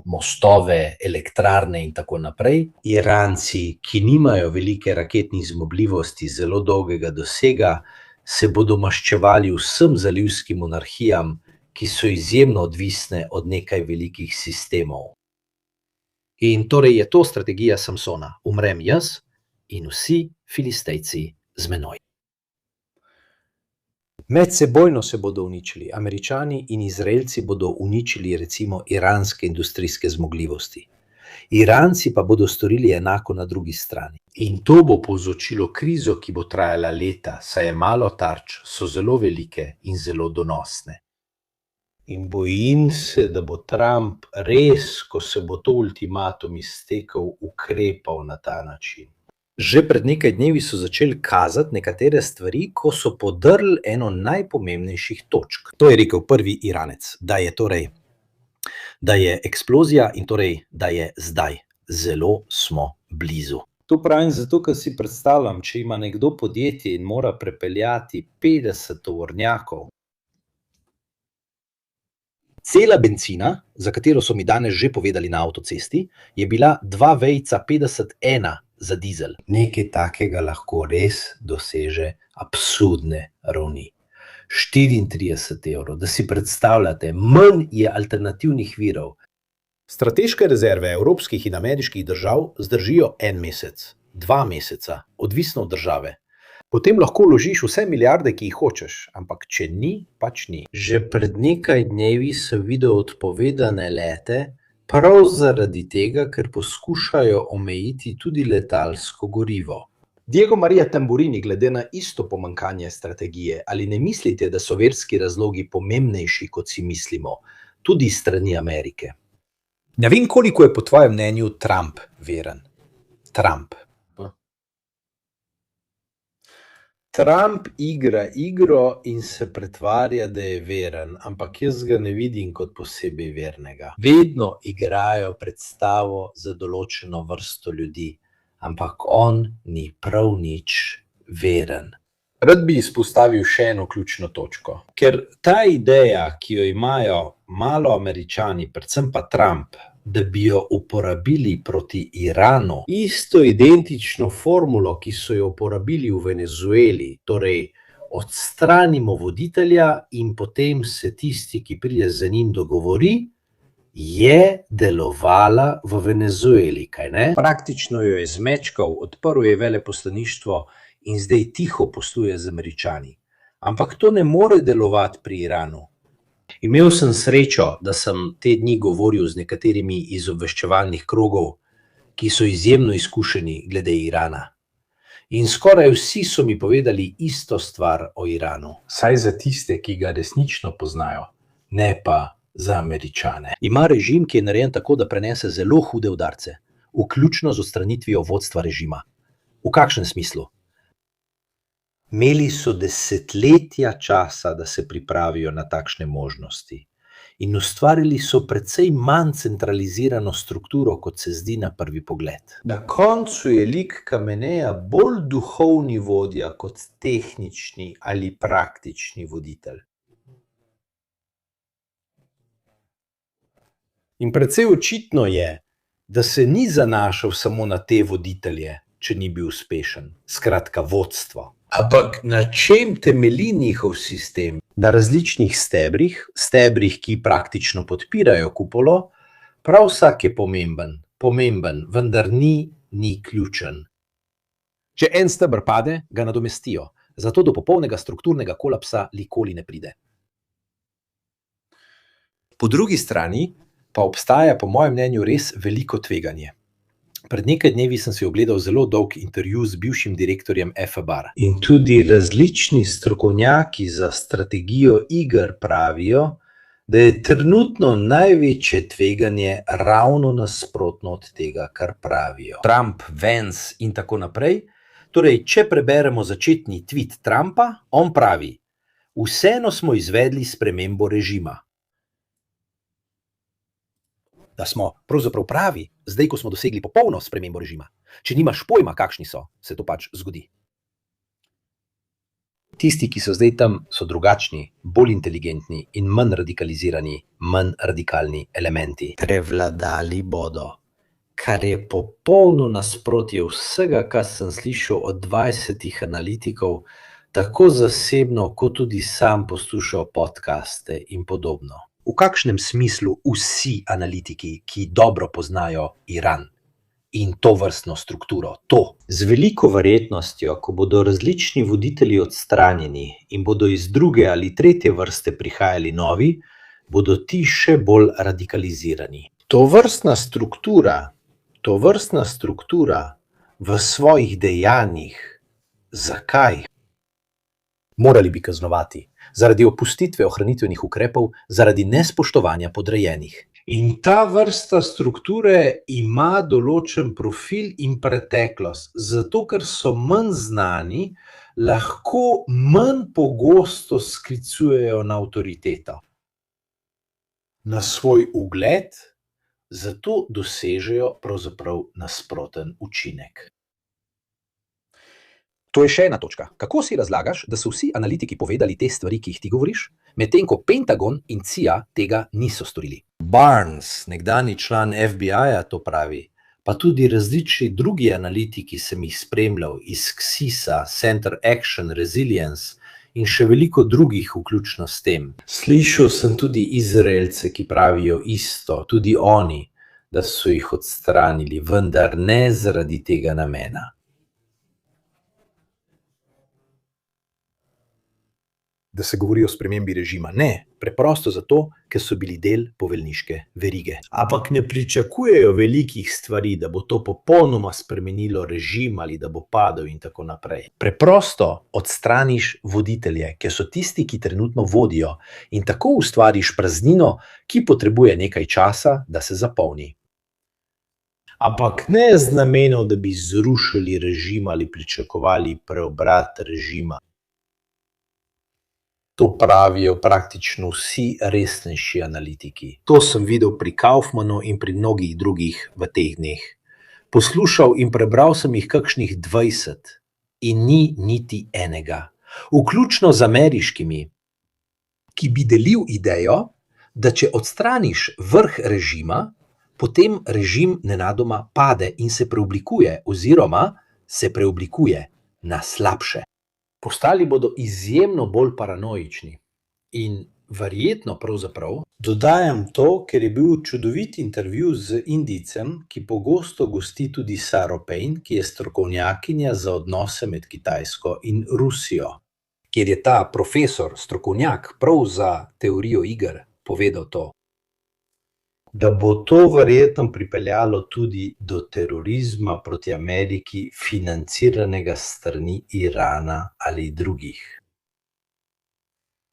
mostove, elektrarne in tako naprej, Iranci, ki nimajo velike raketnih zmogljivosti zelo dolgega dosega, se bodo maščevali vsem zalivskim monarhijam, ki so izjemno odvisne od nekaj velikih sistemov. In torej je to strategija Samsona. Umrem jaz in vsi Filistejci z menoj. Medsebojno se bodo uničili. Američani in Izraelci bodo uničili recimo iranske industrijske zmogljivosti. Iranci pa bodo storili enako na drugi strani. In to bo povzročilo krizo, ki bo trajala leta, saj je malo tarč, so zelo velike in zelo donosne. In bojim se, da bo Trump res, ko se bo to ultimatum iztekel, ukrepal na ta način. Že pred nekaj dnevi so začeli kazati nekatere stvari, ko so podrli eno najpomembnejših točk. To je rekel prvi Iranec, da je eksplozija in torej, da je zdaj. Zelo smo blizu. To pravim zato, ker si predstavljam, če ima nekdo podjetje in mora prepeljati 50 tovornjakov. Cela bencina, za katero so mi danes že povedali na avtocesti, je bila 2,51 za dizel. Nekaj takega lahko res doseže absurdne ravni. 34 evrov, da si predstavljate, manj je alternativnih virov. Strateške rezerve evropskih in ameriških držav zdržijo 1 mesec, 2 meseca, odvisno od države. Potem lahko vložiš vse milijarde, ki jih hočeš, ampak če ni, pač ni. Že pred nekaj dnevi sem videl odpovedane lete, prav zaradi tega, ker poskušajo omejiti tudi letalsko gorivo. Diego Maria Tamburini, glede na isto pomanjkanje strategije, ali ne mislite, da so verski razlogi pomembnejši, kot si mislimo, tudi s strani Amerike? Ne vem, koliko je po tvojem mnenju Trump veren. Trump igra igro in se pretvarja, da je veren, ampak jaz ga ne vidim kot posebej vernega. Vedno igrajo predstavo za določeno vrsto ljudi, ampak on ni prav nič veren. Rad bi izpostavil še eno ključno točko. Ker ta ideja, ki jo imajo malo Američani, predvsem pa Trump, da bi jo uporabili proti Iranu, isto identično formulo, ki so jo uporabili v Venezueli, torej odstranimo voditelja in potem se tisti, ki pride za njim, dogovori, je delovala v Venezueli, kaj ne? Praktično jo je zmečkal, odprl je veleposlaništvo in zdaj tiho posluje z Američani. Ampak to ne more delovati pri Iranu. Imel sem srečo, da sem te dni govoril z nekaterimi iz obveščevalnih krogov, ki so izjemno izkušeni glede Irana. In skoraj vsi so mi povedali isto stvar o Iranu. Saj za tiste, ki ga resnično poznajo, ne pa za Američane. Ima režim, ki je narejen tako, da prenese zelo hude udarce, vključno z odstranitvijo vodstva režima. V kakšnem smislu? Imeli so desetletja časa, da se pripravijo na takšne možnosti in ustvarili so precej manj centralizirano strukturo, kot se zdi na prvi pogled. Na koncu je lik Kameneja bolj duhovni vodja kot tehnični ali praktični voditelj. In precej očitno je, da se ni zanašal samo na te voditelje, če ni bil uspešen, skratka vodstvo. Ampak na čem temelji njihov sistem? Na različnih stebrih, ki praktično podpirajo kupolo, prav vsak je pomemben, vendar ni ključen. Če en steber pade, ga nadomestijo, zato do popolnega strukturnega kolapsa nikoli ne pride. Po drugi strani pa obstaja, po mojem mnenju, res veliko tveganje. Pred nekaj dnevi sem si ogledal zelo dolg intervju z bivšim direktorjem FBAR. In tudi različni strokovnjaki za strategijo iger pravijo, da je trenutno največje tveganje ravno nasprotno od tega, kar pravijo. Trump, Vance in tako naprej. Torej, če preberemo začetni tweet Trumpa, on pravi: Vseeno smo izvedli spremembo režima. Da smo pravzaprav pravi, zdaj, ko smo dosegli popolno spremembo režima. Če nimaš pojma, kakšni so, se to pač zgodi. Tisti, ki so zdaj tam, so drugačni, bolj inteligentni in manj radikalizirani, manj radikalni elementi. Prevladali bodo, kar je popolno nasprotje vsega, kar sem slišal od 20 analitikov, tako zasebno, kot tudi sam poslušal podcaste in podobno. V kakšnem smislu vsi analitiki, ki dobro poznajo Iran in to vrstno strukturo, to? Z veliko verjetnostjo, ko bodo različni voditelji odstranjeni in bodo iz druge ali tretje vrste prihajali novi, bodo ti še bolj radikalizirani. To vrstna struktura v svojih dejanjih, zakaj? Morali bi kaznovati zaradi opustitve ohranitvenih ukrepov, zaradi nespoštovanja podrejenih. In ta vrsta strukture ima določen profil in preteklost, zato ker so manj znani, lahko manj pogosto sklicujejo na avtoriteto, na svoj ugled, zato dosežejo pravzaprav nasproten učinek. To je še ena točka. Kako si razlagaš, da so vsi analitiki povedali te stvari, ki jih ti govoriš, medtem ko Pentagon in CIA tega niso storili? Barnes, nekdanji član FBI-ja, to pravi, pa tudi različni drugi analitiki sem jih spremljal iz CSIS-a, Center Action Resilience in še veliko drugih vključno s tem. Slišal sem tudi Izraelce, ki pravijo isto, tudi oni, da so jih odstranili, vendar ne zaradi tega namena. Da se govori o spremembi režima. Ne, preprosto zato, ker so bili del poveljniške verige. Ampak ne pričakujejo velikih stvari, da bo to popolnoma spremenilo režim ali da bo padel in tako naprej. Preprosto odstraniš voditelje, ker so tisti, ki trenutno vodijo, in tako ustvariš praznino, ki potrebuje nekaj časa, da se zapolni. Ampak ne z namenom, da bi zrušili režim ali pričakovali preobrat režima. To pravijo praktično vsi resnejši analitiki. To sem videl pri Kaufmanu in pri mnogih drugih v teh dneh. Poslušal in prebral sem jih kakšnih 20 in ni niti enega, vključno z ameriškimi, ki bi delil idejo, da če odstraniš vrh režima, potem režim nenadoma pade in se preoblikuje oziroma se preoblikuje na slabše. Postali bodo izjemno bolj paranoični in verjetno pravzaprav dodajam to, ker je bil čudovit intervju z Indijcem, ki pogosto gosti tudi Saro Payne, ki je strokovnjakinja za odnose med Kitajsko in Rusijo, kjer je ta profesor, strokovnjak prav za teorijo iger, povedal to, da bo to verjetno pripeljalo tudi do terorizma proti Ameriki, financiranega strani Irana ali drugih.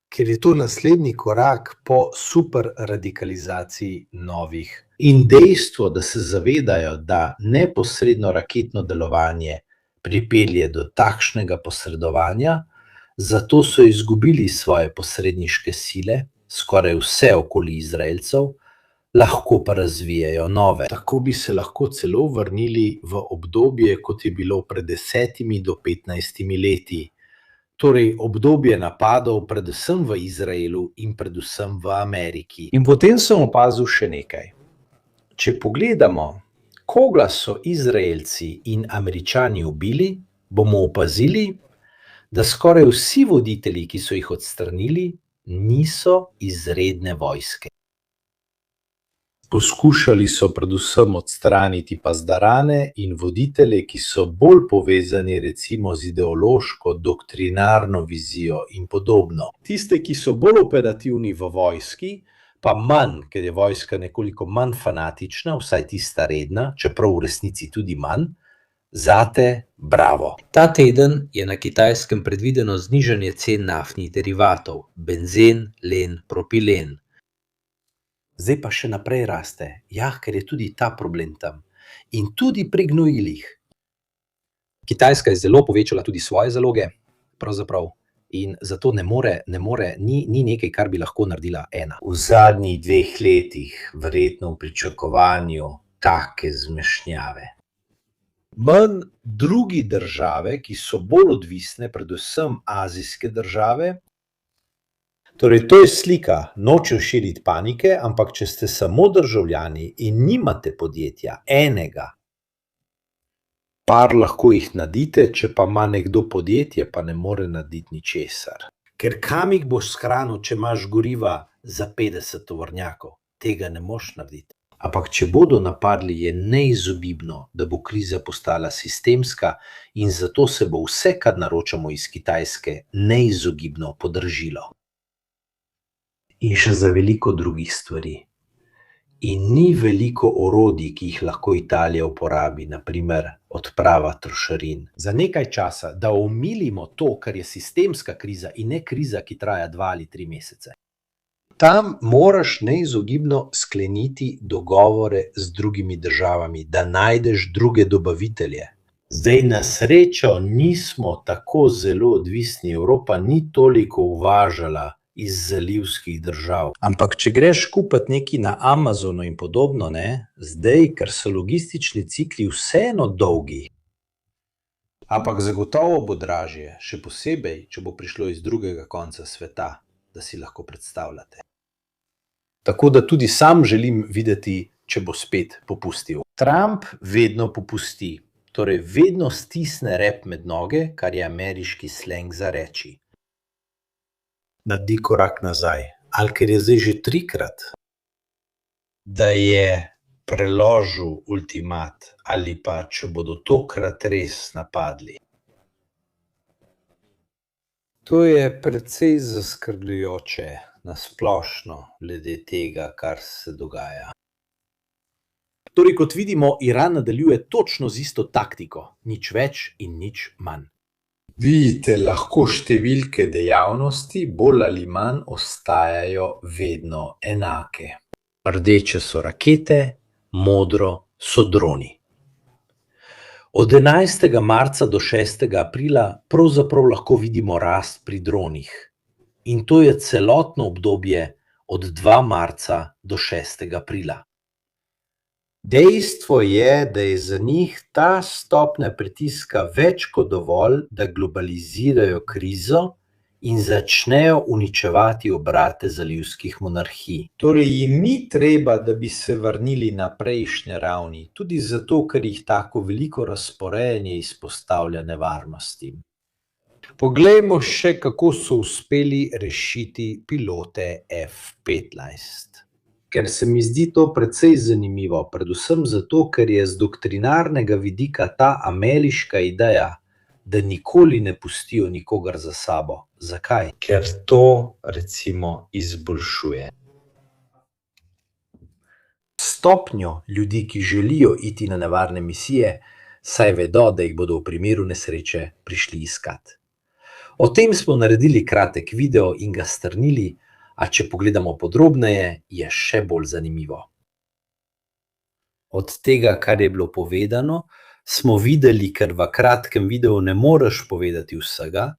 Ker je to naslednji korak po superradikalizaciji novih. In dejstvo, da se zavedajo, da neposredno raketno delovanje pripelje do takšnega posredovanja, zato so izgubili svoje posredniške sile, skoraj vse okoli Izraelcev, lahko pa razvijajo nove. Tako bi se lahko celo vrnili v obdobje, kot je bilo pred 10 do 15 leti. Torej obdobje napadov predvsem v Izraelu in predvsem v Ameriki. In potem sem opazil še nekaj. Če pogledamo, koga so Izraelci in Američani ubili, bomo opazili, da skoraj vsi voditelji, ki so jih odstranili, niso izredne vojske. Poskušali so predvsem odstraniti pazdarane in voditelje, ki so bolj povezani recimo z ideološko, doktrinarno vizijo in podobno. Tiste, ki so bolj operativni v vojski, pa manj, ker je vojska nekoliko manj fanatična, vsaj tista redna, čeprav v resnici tudi manj, zate bravo. Ta teden je na Kitajskem predvideno znižanje cen naftnih derivatov, benzen, len, propilen. Zdaj pa še naprej raste, ker je tudi ta problem tam. In tudi pri gnojilih. Kitajska je zelo povečala tudi svoje zaloge, pravzaprav In zato ni nekaj, kar bi lahko naredila ena. V zadnjih 2 letih verjetno v pričakovanju take zmešnjave. Manj drugi države, ki so bolj odvisne, predvsem azijske države. Torej, to je slika, nočem širiti panike, ampak če ste samo državljani in nimate podjetja, enega, par lahko jih naredite, če pa ima nekdo podjetje, pa ne more narediti ničesar. Ker kam jih boš shranil, če imaš goriva za 50 tovornjakov? Tega ne moš narediti. Ampak če bodo napadli, je neizogibno, da bo kriza postala sistemska in zato se bo vse, kar naročamo iz Kitajske, neizogibno podražilo. In še za veliko drugih stvari. In ni veliko orodij, ki jih lahko Italija uporabi, na primer odprava trošarin. Za nekaj časa, da omilimo to, kar je sistemska kriza in ne kriza, ki traja 2 ali 3 mesece. Tam moraš neizogibno skleniti dogovore z drugimi državami, da najdeš druge dobavitelje. Zdaj, na srečo nismo tako zelo odvisni, Evropa ni toliko uvažala iz zalivskih držav. Ampak če greš kupiti nekaj na Amazonu in podobno, zdaj, ker so logistični cikli vseeno dolgi. Ampak zagotovo bo dražje, še posebej, če bo prišlo iz drugega konca sveta, da si lahko predstavljate. Tako da tudi sam želim videti, če bo spet popustil. Trump vedno popusti, torej vedno stisne rep med noge, kar je ameriški sleng za reči. Naredi korak nazaj, ali ker je zdaj že 3-krat, da je preložil ultimat, ali pa če bodo tokrat res napadli. To je precej zaskrbljujoče na splošno glede tega, kar se dogaja. Torej, kot vidimo, Iran nadaljuje točno z isto taktiko, nič več in nič manj. Vidite lahko številke dejavnosti, bolj ali manj ostajajo vedno enake. Rdeče so rakete, modro so droni. Od 11. marca do 6. aprila pravzaprav lahko vidimo rast pri dronih. In to je celotno obdobje od 2 marca do 6. aprila. Dejstvo je, da je za njih ta stopnja pritiska več kot dovolj, da globalizirajo krizo in začnejo uničevati obrate zalivskih monarhij. Torej jim ni treba, da bi se vrnili na prejšnje ravni, tudi zato, ker jih tako veliko razporejanje izpostavlja nevarnosti. Poglejmo še, kako so uspeli rešiti pilote F-15. Ker se mi zdi to precej zanimivo, predvsem zato, ker je z doktrinarnega vidika ta ameriška ideja, da nikoli ne pustijo nikogar za sabo. Zakaj? Ker to, recimo, izboljšuje stopnjo ljudi, ki želijo iti na nevarne misije, saj vedo, da jih bodo v primeru nesreče prišli iskat. O tem smo naredili kratek video in ga strnili, a če pogledamo podrobneje, je še bolj zanimivo. Od tega, kar je bilo povedano, smo videli, ker v kratkem videu ne moreš povedati vsega.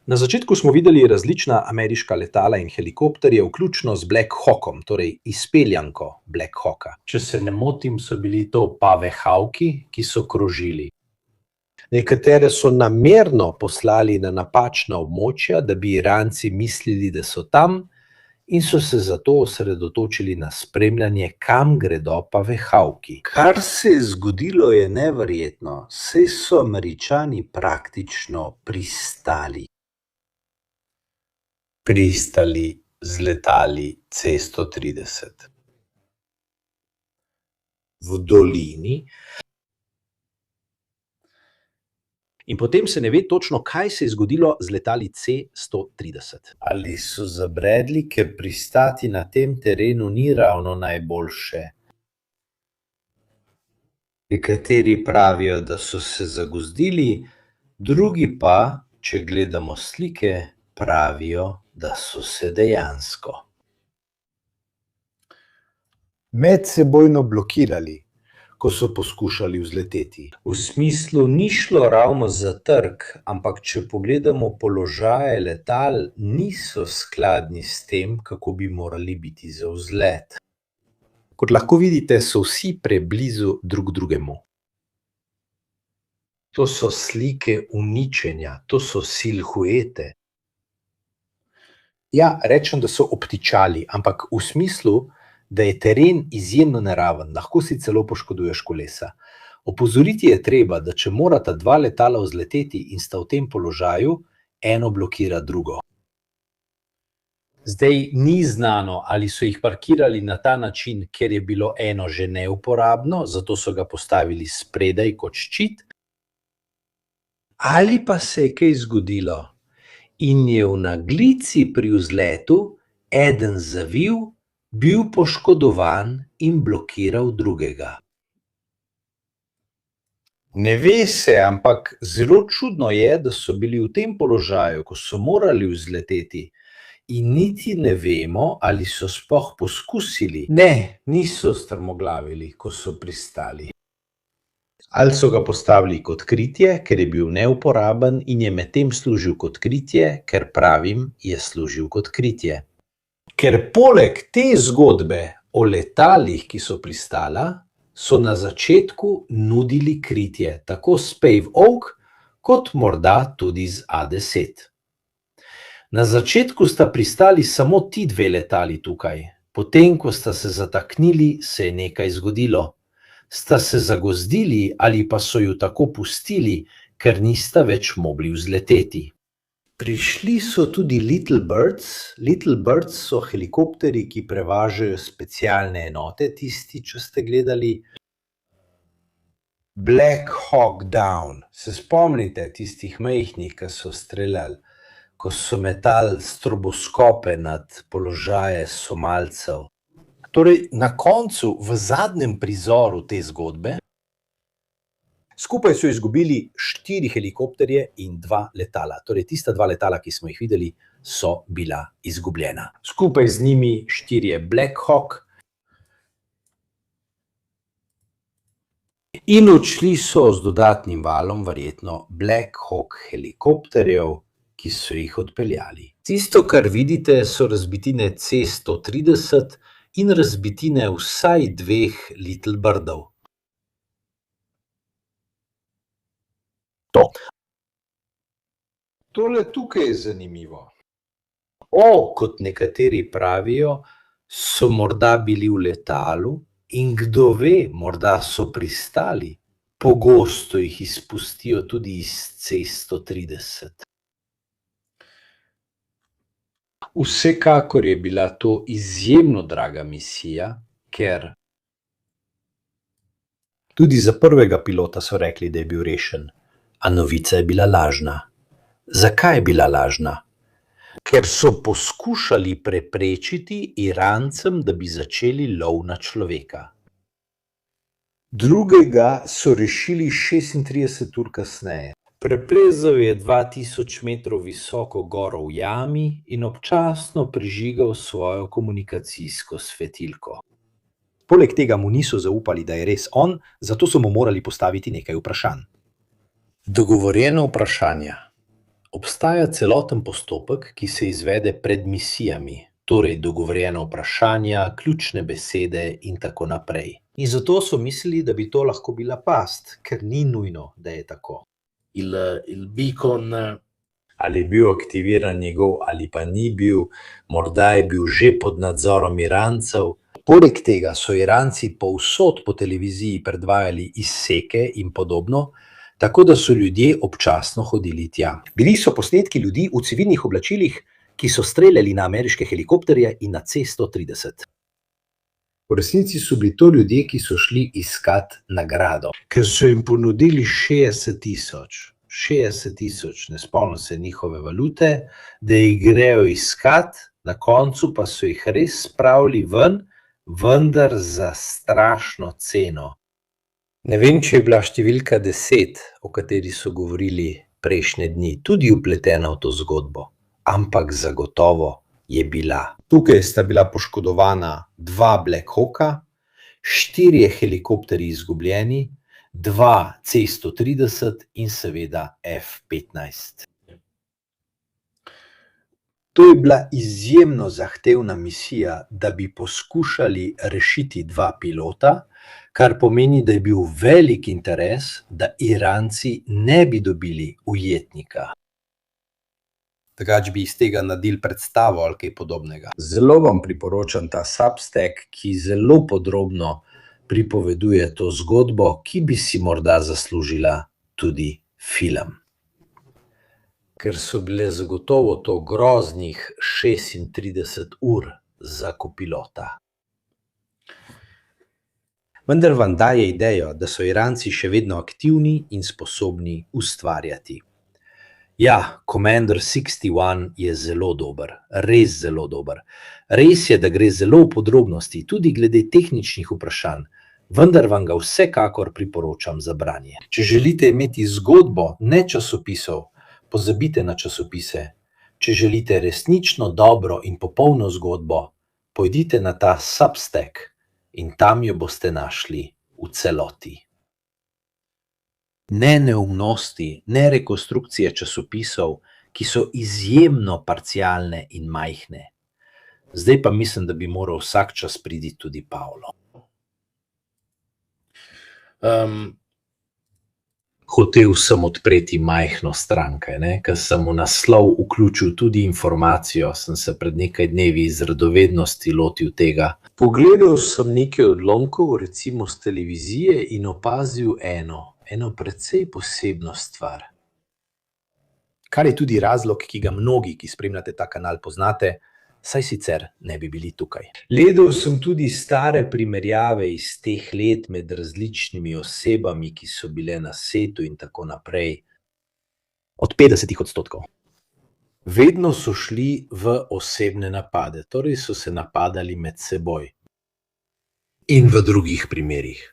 Na začetku smo videli različna ameriška letala in helikopterje, vključno z Black Hawkom, torej izpeljanko Black Hawka. Če se ne motim, so bili to Pave Hawki, ki so krožili. Nekatere so namerno poslali na napačna območja, da bi Iranci mislili, da so tam, in so se zato osredotočili na spremljanje, kam gredo Pave Hawki. Kar se je zgodilo, je neverjetno, saj so Američani praktično pristali. Pristali z letali C-130. V dolini. In potem se ne ve točno, kaj se je zgodilo z letali C-130. Ali so zabredli, ker pristati na tem terenu ni ravno najboljše. Nekateri pravijo, da so se zagozdili, drugi pa, če gledamo slike, pravijo, da so se dejansko medsebojno blokirali. ko so poskušali vzleteti. V smislu ni šlo ravno za trk, ampak če pogledamo položaje letal, niso skladni s tem, kako bi morali biti za vzlet. Kot lahko vidite, so vsi preblizu drug drugemu. To so slike uničenja, to so silhuete. Ja, rečem, da so obtičali, ampak v smislu, da je teren izjemno neraven, lahko si celo poškoduješ kolesa. Opozoriti je treba, da če morata dva letala vzleteti in sta v tem položaju, eno blokira drugo. Zdaj ni znano, ali so jih parkirali na ta način, ker je bilo eno že neuporabno, zato so ga postavili spredaj kot ščit, ali pa se je kaj zgodilo in je v naglici pri vzletu eden zavil, bil poškodovan in blokiral drugega. Ne ve se, ampak zelo čudno je, da so bili v tem položaju, ko so morali vzleteti, in niti ne vemo, ali so sploh poskusili. Ne, niso strmoglavili, ko so pristali. Ali so ga postavili kot kritje, ker je bil neuporaben in je medtem služil kot kritje, ker pravim, je služil kot kritje. Ker poleg te zgodbe o letalih, ki so pristala, so na začetku nudili kritje, tako s Pave Oak, kot morda tudi z A10. Na začetku sta pristali samo ti dve letali tukaj, potem, ko sta se zataknili, se je nekaj zgodilo. Sta se zagozdili ali pa so ju tako pustili, ker nista več mogli vzleteti. Prišli so tudi Little Birds. Little Birds so helikopterji, ki prevažajo specialne enote, tisti, če ste gledali Black Hawk Down. Se spomnite tistih majhnih, ki so streljali, ko so metali stroboskope nad položaje Somalcev. Torej, na koncu, v zadnjem prizoru te zgodbe, skupaj so izgubili 4 helikopterje in 2 letala. Torej, tista 2 letala, ki smo jih videli, so bila izgubljena. Skupaj z njimi 4 Black Hawk. In odšli so z dodatnim valom, verjetno Black Hawk helikopterjev, ki so jih odpeljali. Tisto, kar vidite, so razbitine C-130 in razbitine vsaj 2 Little Birdov. Tole tukaj je zanimivo. Kot nekateri pravijo, so morda bili v letalu in kdo ve, morda so pristali. Pogosto jih izpustijo tudi iz C-130. Vsekakor je bila to izjemno draga misija, ker tudi za prvega pilota so rekli, da je bil rešen. A novica je bila lažna. Zakaj je bila lažna? Ker so poskušali preprečiti Irancem, da bi začeli lov na človeka. Drugega so rešili 36 ur kasneje. Preplezal je 2000 metrov visoko goro v jami in občasno prižigal svojo komunikacijsko svetilko. Poleg tega mu niso zaupali, da je res on, zato so mu morali postaviti nekaj vprašanj. Dogovorjena vprašanja. Obstaja celoten postopek, ki se izvede pred misijami, torej dogovorjena vprašanja, ključne besede in tako naprej. In zato so mislili, da bi to lahko bila past, ker ni nujno, da je tako. Il beacon, ali je bil aktiviran njegov ali pa ni bil, morda je bil že pod nadzorom Irancev. Poleg tega so Iranci povsod po televiziji predvajali izseke in podobno, tako da so ljudje občasno hodili tja. Bili so posnetki ljudi v civilnih oblačilih, ki so streljali na ameriške helikopterje in na C-130. V resnici so bili to ljudje, ki so šli iskat nagrado, ker so jim ponudili 60 000, ne spomnim se njihove valute, da jih grejo iskat, na koncu pa so jih res spravili ven, vendar za strašno ceno. Ne vem, če je bila številka 10, o kateri so govorili prejšnje dni, tudi vpletena v to zgodbo, ampak zagotovo je bila. Tukaj sta bila poškodovana 2 Black Hawka, 4 helikopterji izgubljeni, 2 C-130 in seveda F-15. To je bila izjemno zahtevna misija, da bi poskušali rešiti 2 pilota, kar pomeni, da je bil velik interes, da Iranci ne bi dobili ujetnika. Drugače bi iz tega naredili predstavo ali kaj podobnega. Zelo vam priporočam ta Substack, ki zelo podrobno pripoveduje to zgodbo, ki bi si morda zaslužila tudi film. Ker so bile zagotovo to groznih 36 ur za kopilota. Vendar vam daje idejo, da so Iranci še vedno aktivni in sposobni ustvarjati. Ja, Commander 61 je zelo dober, res zelo dober. Res je, da gre zelo v podrobnosti, tudi glede tehničnih vprašanj, vendar vam ga vsekakor priporočam za branje. Če želite imeti zgodbo, ne časopisov, pozabite na časopise. Če želite resnično dobro in popolno zgodbo, pojdite na ta Substack in tam jo boste našli v celoti. Ne neumnosti, ne rekonstrukcije časopisov, ki so izjemno parcialne in majhne. Zdaj pa mislim, da bi moral vsak čas priti tudi Pavlo. Hotel sem odpreti majhno stranko, ker sem v naslov vključil tudi informacijo, sem se pred nekaj dnevi iz radovednosti lotil tega. Pogledal sem nekaj odlomkov, recimo s televizije, in opazil eno precej posebno stvar. Kar je tudi razlog, ki ga mnogi, ki spremljate ta kanal, poznate, saj sicer ne bi bili tukaj. Gledal sem tudi stare primerjave iz teh let med različnimi osebami, ki so bile na setu in tako naprej. Od 50%. Vedno so šli v osebne napade, torej so se napadali med seboj. In v drugih primerih.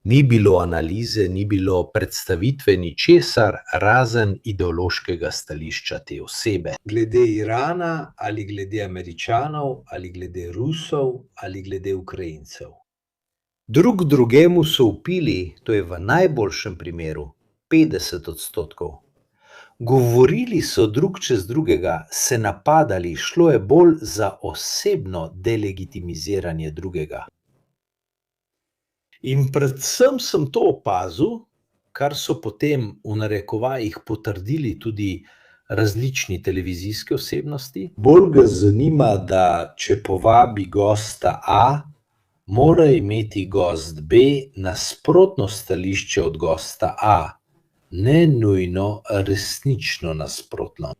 Ni bilo analize, ni bilo predstavitve ničesar, razen ideološkega stališča te osebe. Glede Irana, ali glede Američanov, ali glede Rusov, ali glede Ukrajincev. Drug drugemu so vpili, to je v najboljšem primeru, 50%. Govorili so drug čez drugega, se napadali, šlo je bolj za osebno delegitimiziranje drugega. In predvsem sem to opazil, kar so potem v narekovajih potrdili tudi različni televizijske osebnosti. Bolj ga zanima, da če povabi gosta A, mora imeti gost B nasprotno stališče od gosta A, ne nujno resnično nasprotno.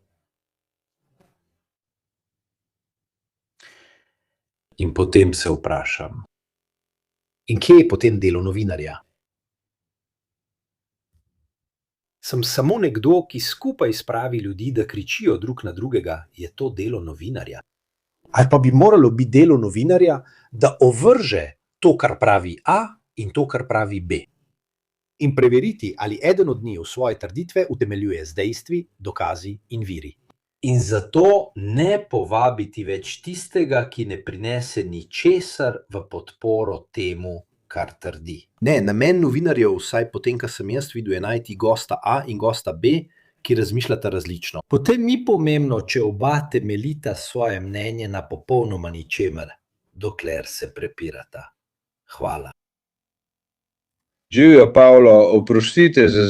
In potem se vprašam, in kje je potem delo novinarja? Sem samo nekdo, ki skupaj spravi ljudi, da kričijo drug na drugega, je to delo novinarja? Ali pa bi moralo biti delo novinarja, da ovrže to, kar pravi A, in to, kar pravi B. In preveriti, ali eden od njiju svoje trditve utemeljuje z dejstvi, dokazi in viri. In zato ne povabiti več tistega, ki ne prinese ničesar v podporo temu, kar trdi. Ne, namen novinarjev, vsaj potem, kar sem jaz videl, je najti gosta A in gosta B, ki razmišljata različno. Potem ni pomembno, če oba temeljita svoje mnenje na popolnoma ničemer, dokler se prepirata. Hvala. Živjo, Pavlo, oprostite za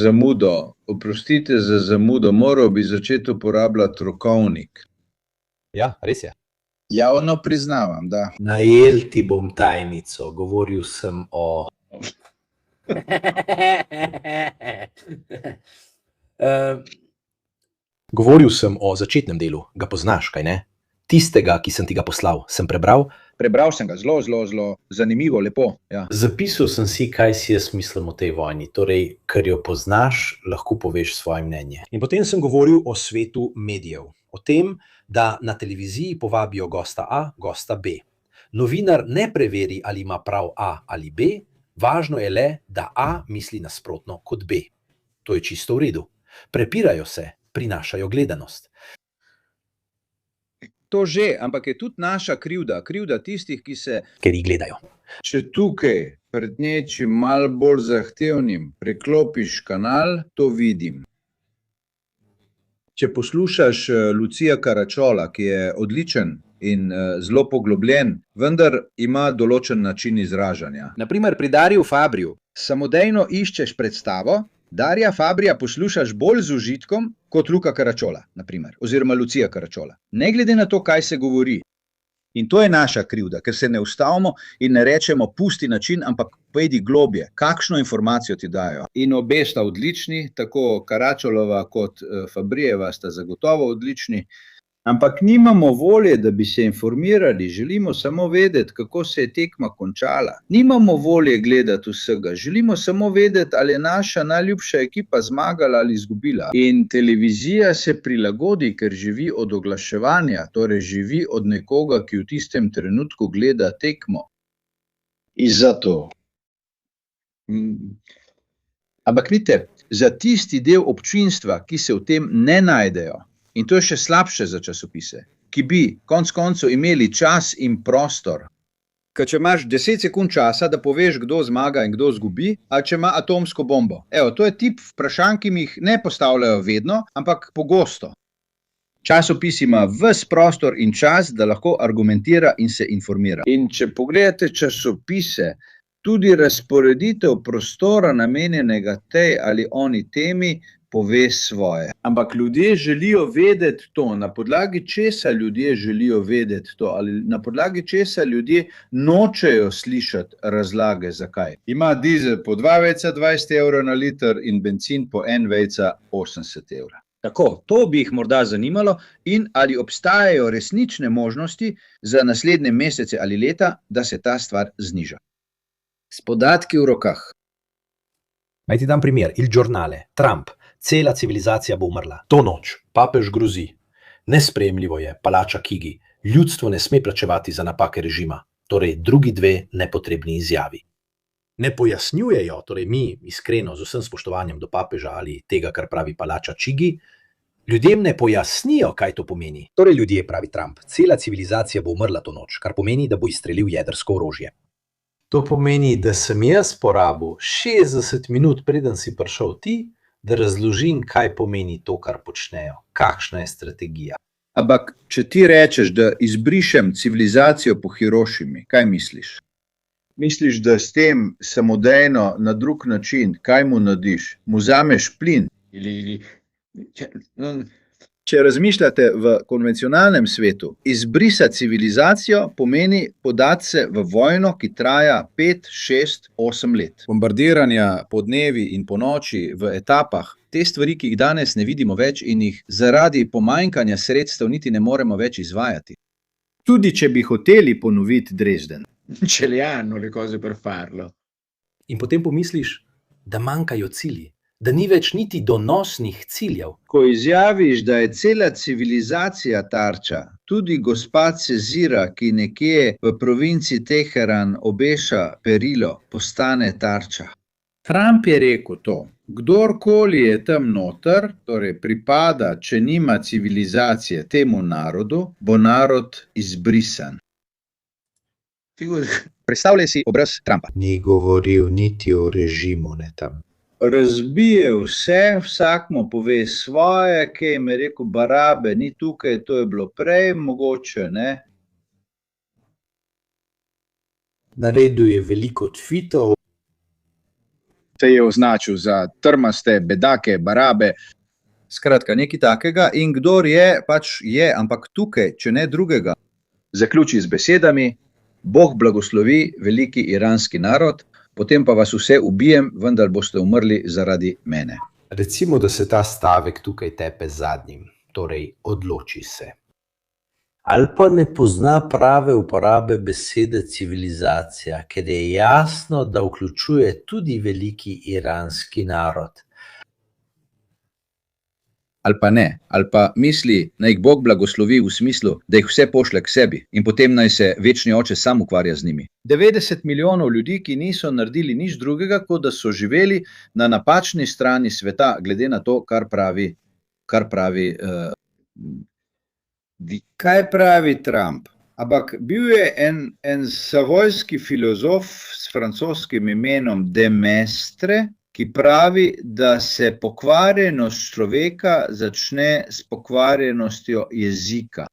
zamudo, moral bi začeti uporabljati rokovnik. Ja, res je. Javno priznavam, da. Najel ti bom tajnico, govoril sem o... Govoril sem o začetnem delu, ga poznaš, kaj ne? Tistega, ki sem ti ga poslal, sem prebral. Prebral sem ga zelo zanimivo, lepo. Ja. Zapisal sem si, kaj si jaz mislim o tej vojni. Torej, ker jo poznaš, lahko poveš svoje mnenje. In potem sem govoril o svetu medijev. O tem, da na televiziji povabijo gosta A, gosta B. Novinar ne preveri, ali ima prav A ali B, važno je le, da A misli nasprotno kot B. To je čisto v redu. Prepirajo se, prinašajo gledanost. to že, ampak je tudi naša krivda, krivda tistih, ki se, ker jih gledajo. če tukaj pred nečim malo bolj zahtevnim preklopiš kanal, to vidim. Če poslušaš Lucija Karačola, ki je odličen in zelo poglobljen, vendar ima določen način izražanja. Naprimer pri Dariju Fabriju samodejno iščeš predstavo, Darija Fabrija poslušaš bolj z užitkom kot Luka Karačola, naprimer, oziroma Lucija Karačola. Ne glede na to, kaj se govori. In to je naša krivda, ker se ne ustavimo in ne rečemo pusti način, ampak pojdi globje, kakšno informacijo ti dajo. In obe sta odlični, tako Karačolova kot Fabrijeva sta zagotovo odlični, ampak nimamo volje, da bi se informirali, želimo samo vedeti, kako se je tekma končala. Nimamo volje gledati vsega, želimo samo vedeti, ali je naša najljubša ekipa zmagala ali izgubila. In televizija se prilagodi, ker živi od oglaševanja, torej živi od nekoga, ki v tistem trenutku gleda tekmo. In zato. Ampak vidite, za tisti del občinstva, ki se v tem ne najdejo, in to je še slabše za časopise, ki bi konec koncev imeli čas in prostor. Ker če imaš 10 sekund časa, da poveš, kdo zmaga in kdo izgubi, ali če ima atomsko bombo. Evo, to je tip vprašanj, ki mi jih ne postavljajo vedno, ampak pogosto. Časopis ima ves prostor in čas, da lahko argumentira in se informira. In če pogledate časopise, tudi razporeditev prostora namenjenega tej ali oni temi pove svoje. Ampak ljudje želijo vedeti to, na podlagi česa ljudje želijo vedeti to, ali na podlagi česa ljudje nočejo slišati razlage, zakaj. Ima dizel po 2 vejca 20 evrov na liter in bencin po 1 vejca 80 evrov. Tako, to bi jih morda zanimalo in ali obstajajo resnične možnosti za naslednje mesece ali leta, da se ta stvar zniža. S podatki v rokah. Naj ti dam primer, Il Giornale, Trump, cela civilizacija bo umrla. To noč, papež grozi. Nesprejemljivo je, palača Kigi, ljudstvo ne sme plačevati za napake režima, torej drugi dve nepotrebni izjavi. Ne pojasnjujejo, torej mi iskreno z vsem spoštovanjem do papeža ali tega, kar pravi palača Kigi, ljudem ne pojasnijo, kaj to pomeni. Torej ljudje, pravi Trump, cela civilizacija bo umrla to noč, kar pomeni, da bo izstrelil jedrsko orožje. To pomeni, da sem jaz porabil 60 minut, preden si prišel ti, da razložim, kaj pomeni to, kar počnejo, kakšna je strategija. Ampak, če ti rečeš, da izbrišem civilizacijo po Hirošimi, kaj misliš? Misliš, da s tem samodejno na drug način, kaj mu narediš? Mu vzameš plin? Če razmišljate v konvencionalnem svetu, izbrisati civilizacijo pomeni podati se v vojno, ki traja 5, 6, 8 let. Bombardiranja po dnevi in po noči v etapah, te stvari, ki jih danes ne vidimo več in jih zaradi pomanjkanja sredstev niti ne moremo več izvajati. Tudi če bi hoteli ponoviti Dresden. Ce li hanno le cose per farlo. In potem pomisliš, da manjkajo cilji, da ni več niti donosnih ciljev. Ko izjaviš, da je cela civilizacija tarča, tudi gospa Cezira, ki nekje v provinci Teheran obeša perilo, postane tarča. Trump je rekel to, kdorkoli je tam noter, torej pripada, če nima civilizacije temu narodu, bo narod izbrisan. Predstavljaj si obraz Trumpa. Ni govoril niti o režimu, ne tam. Razbije vse, vsak mu pove svoje, kaj jim je rekel, Barabe ni tukaj, to je bilo prej, mogoče, ne? Naredil je veliko tweetov. Se je označil za trmaste, bedake, Barabe, skratka nekaj takega in kdor je, pač je, ampak tukaj, če ne drugega, zaključi z besedami, Bog blagoslovi veliki iranski narod, potem pa vas vse ubijem, vendar boste umrli zaradi mene. Recimo, da se ta stavek tukaj tepe zadnjim, torej odloči se. Ali pa ne pozna prave uporabe besede civilizacija, ker je jasno, da vključuje tudi veliki iranski narod. Ali pa ne, ali pa misli, naj jih Bog blagoslovi v smislu, da jih vse pošlje k sebi in potem naj se večni oče sam ukvarja z njimi. 90 milijonov ljudi, ki niso naredili nič drugega, kot da so živeli na napačni strani sveta, glede na to, kar pravi Kaj pravi Trump? Ampak bil je en savojski filozof s francoskim imenom de Maistre, ki pravi, da se pokvarjenost človeka začne s pokvarjenostjo jezika.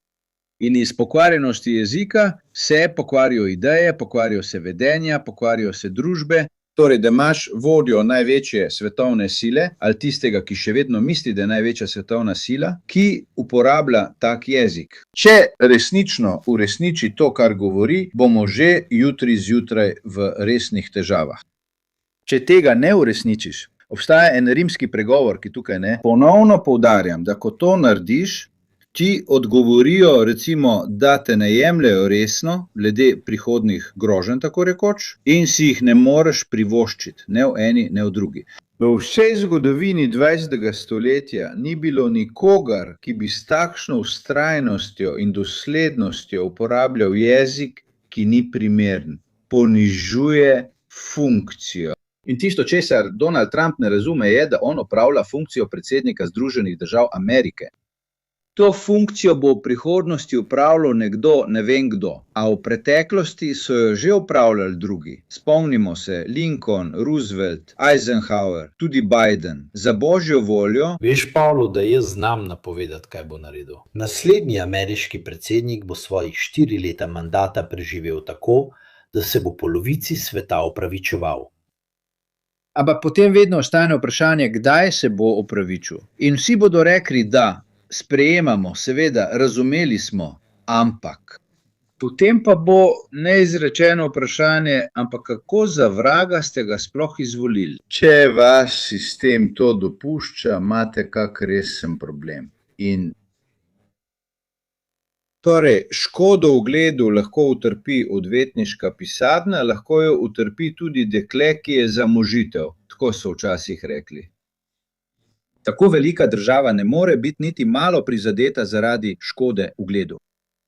In iz pokvarjenosti jezika se pokvarijo ideje, pokvarijo se vedenja, pokvarijo se družbe. Torej, da imaš vodjo največje svetovne sile ali tistega, ki še vedno misli, da je največja svetovna sila, ki uporablja tak jezik. Če resnično uresniči to, kar govori, bomo že jutri zjutraj v resnih težavah. Če tega ne uresničiš, obstaja en rimski pregovor, ki tukaj ne. Ponovno poudarjam, da ko to narediš, ti odgovorijo, recimo, da te ne jemljajo resno, glede prihodnih groženj, tako rekoč, in si jih ne moreš privoščiti, ne v eni, ne v drugi. V vsej zgodovini 20. stoletja ni bilo nikogar, ki bi s takšno vztrajnostjo in doslednostjo uporabljal jezik, ki ni primeren. Ponižuje funkcijo. In tisto, česar Donald Trump ne razume, je, da on opravlja funkcijo predsednika Združenih držav Amerike. To funkcijo bo v prihodnosti upravljal nekdo, ne vem kdo, a v preteklosti so jo že upravljali drugi. Spomnimo se, Lincoln, Roosevelt, Eisenhower, tudi Biden. Za božjo voljo. Veš, Pavlo, da jaz znam napovedati, kaj bo naredil. Naslednji ameriški predsednik bo svojih 4 leta mandata preživel tako, da se bo polovici sveta opravičeval. Ampak potem vedno ostane vprašanje, kdaj se bo opravičil. In vsi bodo rekli, da sprejemamo, seveda, razumeli smo, ampak. Potem pa bo neizrečeno vprašanje, ampak kako za vraga ste ga sploh izvolili? Če vaš sistem to dopušča, imate kak resen problem. In torej, škodo ugledu lahko utrpi odvetniška pisarna, lahko jo utrpi tudi dekle, ki je za možitev. Tako so včasih rekli. Tako velika država ne more biti niti malo prizadeta zaradi škode ugledu.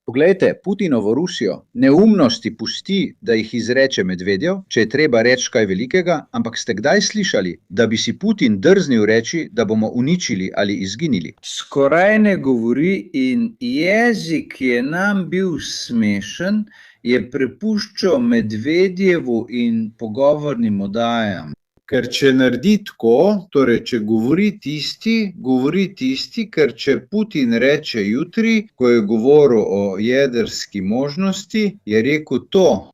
Poglejte, Putinovo Rusijo neumnosti pusti, da jih izreče Medvedjev, če je treba reči kaj velikega, ampak ste kdaj slišali, da bi si Putin drznil reči, da bomo uničili ali izginili? Skoraj ne govori in jezik, ki je nam bil smešen, je prepuščal Medvedjevu in pogovornim oddajam. Ker če naredi tako, torej če govori tisti, ker če Putin reče jutri, ko je govoril o jedrski možnosti, je rekel to.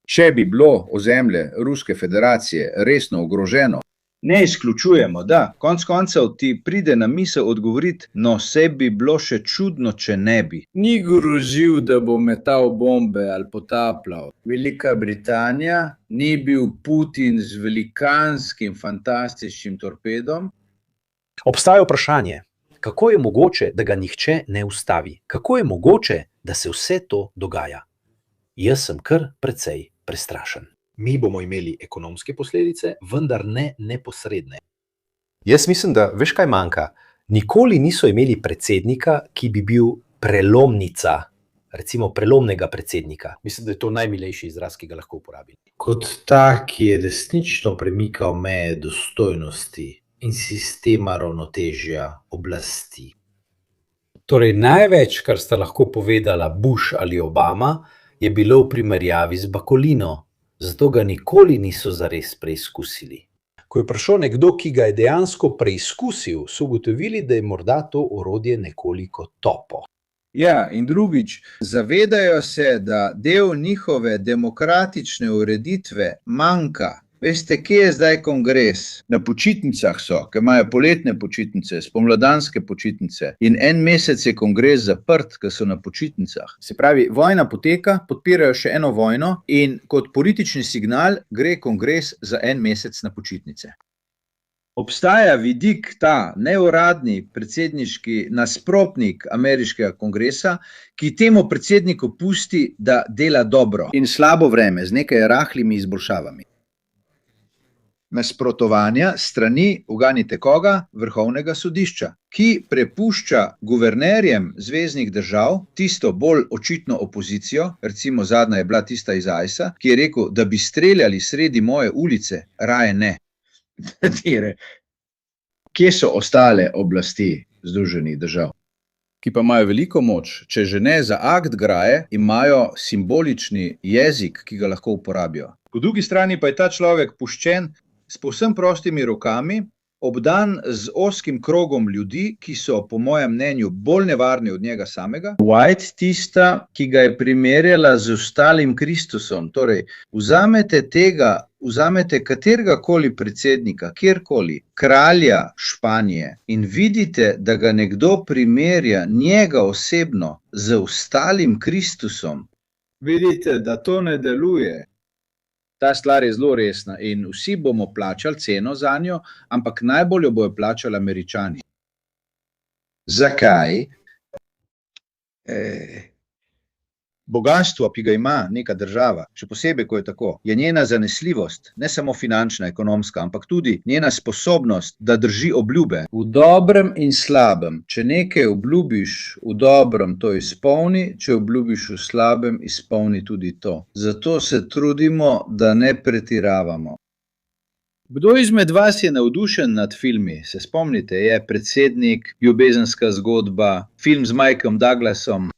Če bi bilo ozemlje Ruske federacije resno ogroženo, ne izključujemo, da konec koncev ti pride na misel odgovoriti, no saj bi bilo še čudno, če ne bi. Ni grozil, da bo metal bombe ali potapljal. Velika Britanija, ni bil Putin z velikanskim, fantastičnim torpedom. Obstaja vprašanje, kako je mogoče, da ga nihče ne ustavi? Kako je mogoče, da se vse to dogaja? Jaz sem kar precej prestrašen. Mi bomo imeli ekonomske posledice, vendar ne neposredne. Jaz mislim, da veš, kaj manjka? Nikoli niso imeli predsednika, ki bi bil prelomnica, recimo prelomnega predsednika. Mislim, da je to najmilejši izraz, ki ga lahko uporabim. Kot ta, ki je resnično premikal meje dostojnosti in sistema ravnotežja oblasti. Torej, največ, kar sta lahko povedala Bush ali Obama, je bilo v primerjavi z Bakolino. Zato ga nikoli niso zares preizkusili. Ko je prišel nekdo, ki ga je dejansko preizkusil, so ugotovili, da je morda to orodje nekoliko topo. Ja, in drugič, zavedajo se, da del njihove demokratične ureditve manjka. Veste, kje je zdaj kongres? Na počitnicah so, ker imajo poletne počitnice, spomladanske počitnice in en mesec je kongres zaprt, ker so na počitnicah. Se pravi, vojna poteka, podpirajo še eno vojno in kot politični signal gre kongres za en mesec na počitnice. Obstaja vidik, ta neuradni predsedniški nasprotnik ameriškega kongresa, ki temu predsedniku pusti, da dela dobro in slabo vreme z nekaj rahlimi izboljšavami. Nasprotovanja strani, uganite koga, Vrhovnega sodišča, ki prepušča guvernerjem zveznih držav tisto bolj očitno opozicijo, recimo zadnja je bila tista iz Ajsa, ki je rekel, da bi streljali sredi moje ulice, raje ne. Kje so ostale oblasti Združenih držav? ki pa imajo veliko moč, če že ne za akt graje, imajo simbolični jezik, ki ga lahko uporabijo. Po drugi strani pa je ta človek puščen s povsem prostimi rokami, obdan z ozkim krogom ljudi, ki so po mojem mnenju bolj nevarni od njega samega. White tista, ki ga je primerjala z ostalim Kristusom. Torej, vzamete katerega-koli predsednika, kjerkoli, kralja Španije in vidite, da ga nekdo primerja njega osebno z ostalim Kristusom. Vidite, da to ne deluje. Ta stvar je zelo resna in vsi bomo plačali ceno za njo, ampak najbolj jo bojo plačali Američani. Zakaj? Bogastvo, ki ga ima neka država, še posebej, ko je tako, je njena zanesljivost, ne samo finančna, ekonomska, ampak tudi njena sposobnost, da drži obljube. V dobrem in slabem, če nekaj obljubiš v dobrem, to izpolni, če obljubiš v slabem, izpolni tudi to. Zato se trudimo, da ne pretiravamo. Kdo izmed vas je navdušen nad filmi? Se spomnite, je Predsednik, Ljubezenska zgodba, film z Mikeom Douglasom,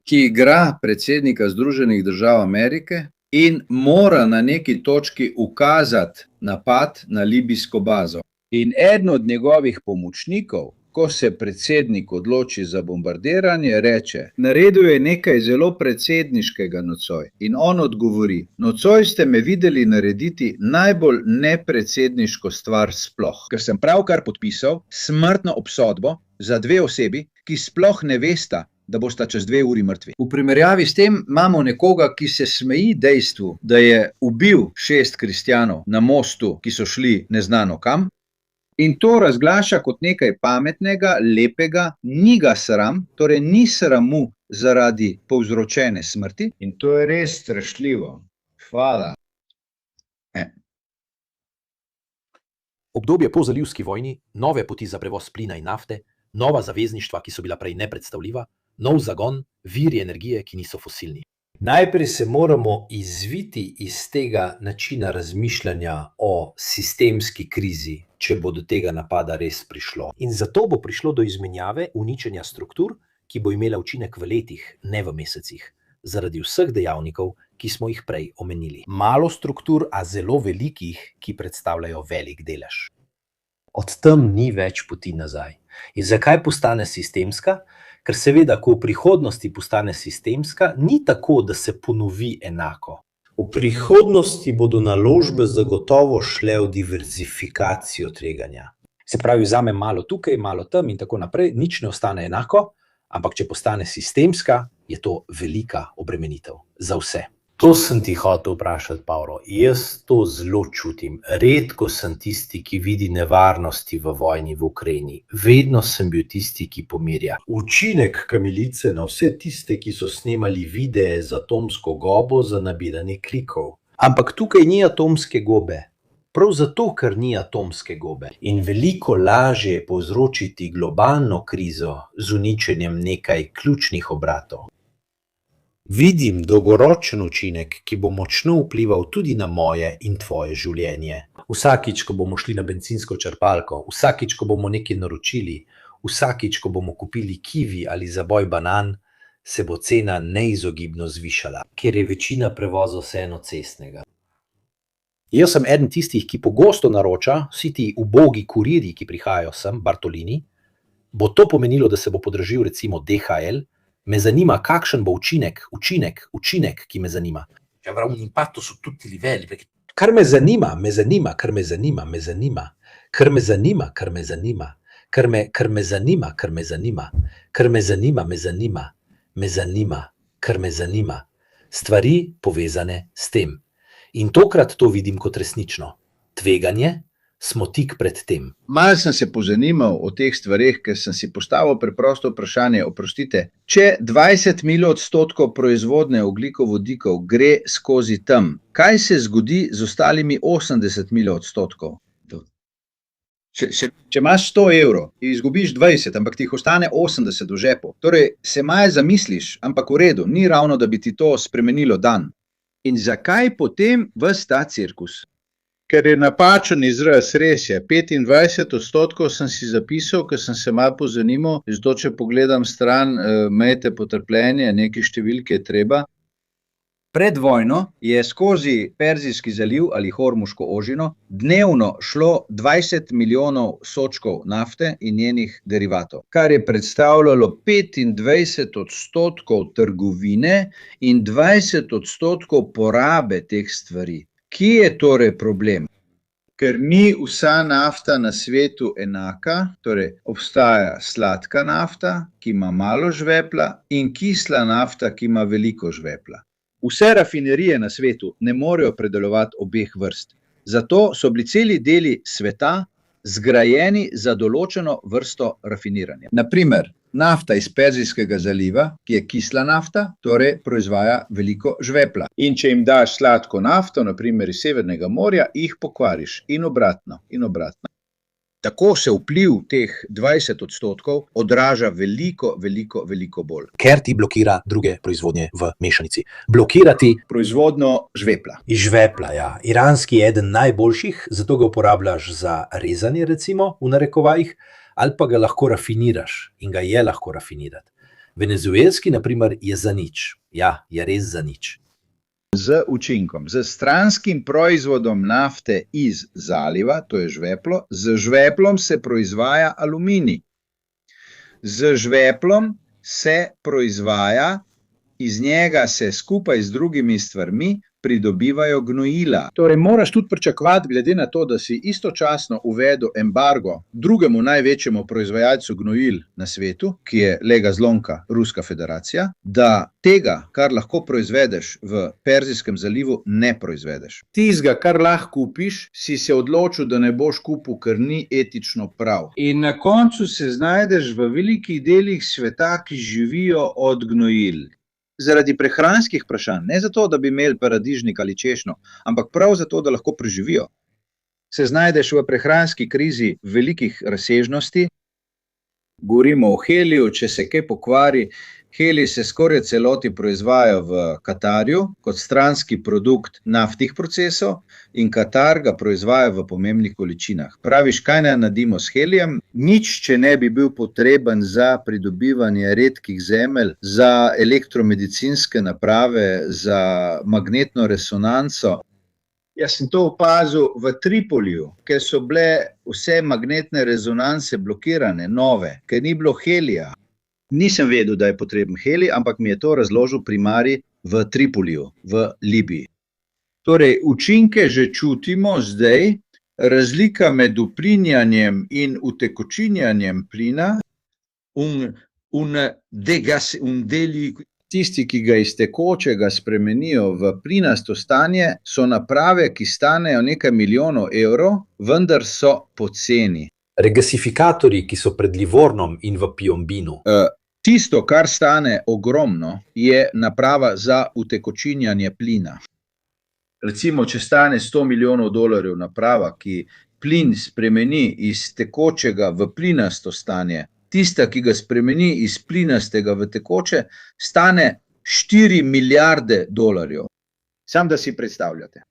ki igra predsednika Združenih držav Amerike in mora na neki točki ukazati napad na libijsko bazo. In eden od njegovih pomočnikov, ko se predsednik odloči za bombardiranje, reče: naredil je nekaj zelo predsedniškega nocoj. In on odgovori: nocoj ste me videli narediti najbolj nepredsedniško stvar sploh. Ker sem pravkar podpisal smrtno obsodbo za 2 osebi, ki sploh ne vesta, da bosta čez 2 uri mrtvi. V primerjavi s tem imamo nekoga, ki se smeji dejstvu, da je ubil 6 kristjanov na mostu, ki so šli neznano kam, in to razglaša kot nekaj pametnega, lepega, ni ga sram, torej ni sramu zaradi povzročene smrti. In to je res strašljivo. Hvala. Obdobje po zalivski vojni, nove poti za prevoz plina in nafte, nova zavezništva, ki so bila prej nepredstavljiva, nov zagon, viri energije, ki niso fosilni. Najprej se moramo izviti iz tega načina razmišljanja o sistemski krizi, če bo do tega napada res prišlo. In zato bo prišlo do izmenjave, uničenja struktur, ki bo imela učinek v letih, ne v mesecih, zaradi vseh dejavnikov, ki smo jih prej omenili. Malo struktur, a zelo velikih, ki predstavljajo velik delež. Od tam ni več poti nazaj. In zakaj postane sistemska? Ker seveda, ko v prihodnosti postane sistemska, ni tako, da se ponovi enako. V prihodnosti bodo naložbe zagotovo šle v diverzifikacijo tveganja. Se pravi, vzame malo tukaj, malo tam in tako naprej, nič ne ostane enako, ampak če postane sistemska, je to velika obremenitev za vse. To sem ti hotel vprašati, Pavlo. Jaz to zelo čutim. Redko sem tisti, ki vidi nevarnosti v vojni v Ukrajini. Vedno sem bil tisti, ki pomirja. Učinek kamilice na vse tiste, ki so snemali videe z atomsko gobo za nabiranje klikov. Ampak tukaj ni atomske gobe. Prav zato, ker ni atomske gobe. In veliko lažje je povzročiti globalno krizo z uničenjem nekaj ključnih obratov. Vidim dolgoročen učinek, ki bo močno vplival tudi na moje in tvoje življenje. Vsakič, ko bomo šli na bencinsko črpalko, vsakič, ko bomo nekaj naročili, vsakič, ko bomo kupili kivi ali zaboj banan, se bo cena neizogibno zvišala, ker je večina prevozov vseeno cestnega. Jaz sem eden tistih, ki pogosto naroča, vsi ti ubogi kuriri, ki prihajajo sem, Bartolini. Bo to pomenilo, da se bo podražil recimo DHL? Me zanima, kakšen bo učinek, ki me zanima. L'impatto su tutti i livelli. Kar me zanima, me zanima, kar me zanima, me zanima. Kar me zanima, kar me zanima. Kar me zanima, kar me zanima. Kar me zanima, me zanima. Me zanima, kar me zanima. Stvari povezane s tem. In tokrat to vidim kot resnično. Tveganje, smo tik pred tem. Malo sem se pozanimal o teh stvareh, ker sem si postavil preprosto vprašanje, oprostite, če 20 % proizvodne ogljikovodikov gre skozi tam, kaj se zgodi z ostalimi 80 %? Če imaš 100 evrov in izgubiš 20, ampak ti jih ostane 80 v žepu, torej se malo zamisliš, ampak v redu, ni ravno, da bi ti to spremenilo dan. In zakaj potem ves ta cirkus? Ker je napačen izraz, res je. 25% sem si zapisal, ker sem se malo pozanimal, zato če pogledam stran, imejte potrpljenje, nekaj številke je treba. Pred vojno je skozi Perzijski zaliv ali Hormuško ožino dnevno šlo 20 milijonov sodčkov nafte in njenih derivatov, kar je predstavljalo 25% trgovine in 20% porabe teh stvari. Kje je torej problem? Ker ni vsa nafta na svetu enaka, torej obstaja sladka nafta, ki ima malo žvepla, in kisla nafta, ki ima veliko žvepla. Vse rafinerije na svetu ne morejo predelovati obeh vrst. Zato so bili celi deli sveta zgrajeni za določeno vrsto rafiniranja. Naprimer, nafta iz Perzijskega zaliva, ki je kisla nafta, torej proizvaja veliko žvepla. In če jim daš sladko nafto, naprimer iz Severnega morja, jih pokvariš in obratno, in obratno. Tako se vpliv teh 20% odraža veliko bolj. Ker ti blokira druge proizvodnje v mešanici. Blokira ti Proizvodnjo žvepla. iz žvepla, ja. Iranski je eden najboljših, zato ga uporabljaš za rezanje, recimo, v narekovajih, ali pa ga lahko rafiniraš in ga je lahko rafinirati. Venezuelski, naprimer, je za nič. Ja, je res za nič. Z učinkom, z stranskim proizvodom nafte iz zaliva, to je žveplo, z žveplom se proizvaja aluminij. Z žveplom se proizvaja, iz njega se skupaj z drugimi stvarmi pridobivajo gnojila. Torej moraš tudi pričakovati, glede na to, da si istočasno uvedel embargo drugemu največjemu proizvajalcu gnojil na svetu, ki je lega zlomka Ruska federacija, da tega, kar lahko proizvedeš v Perzijskem zalivu, ne proizvedeš. Tistega, kar lahko kupiš, si se odločil, da ne boš kupil, ker ni etično prav. In na koncu se znajdeš v velikih delih sveta, ki živijo od gnojil. Zaradi prehranskih vprašanj, ne zato, da bi imeli paradižnik ali češnjo, ampak prav zato, da lahko preživijo. Se znajdeš v prehranski krizi velikih razsežnosti, govorimo o heliju, če se kaj pokvari, helij se skoraj celoti proizvaja v Katarju kot stranski produkt naftnih procesov in Katar ga proizvaja v pomembnih količinah. Praviš, kaj naj naredimo s helijem? Nič, če ne bi bil potreben za pridobivanje redkih zemelj, za elektromedicinske naprave, za magnetno resonanco. Jaz sem to opazil v Tripoliju, ker so bile vse magnetne rezonance blokirane, nove, ker ni bilo helija. Nisem vedel, da je potreben helij, ampak mi je to razložil primarij v Tripoliju, v Libiji. Torej, učinke že čutimo zdaj, razlika med uplinjanjem in utekočinjanjem plina, tisti, ki ga iz tekočega spremenijo v plinasto stanje, so naprave, ki stanejo nekaj milijonov evrov, vendar so poceni. Regasifikatorji, ki so pred Livornom in v Piombinu. Tisto, kar stane ogromno, je naprava za utekočinjanje plina. Recimo, če stane $100 milijonov naprava, ki plin spremeni iz tekočega v plinasto stanje, tista, ki ga spremeni iz plinastega v tekoče, stane $4 milijarde. Sam da si predstavljate.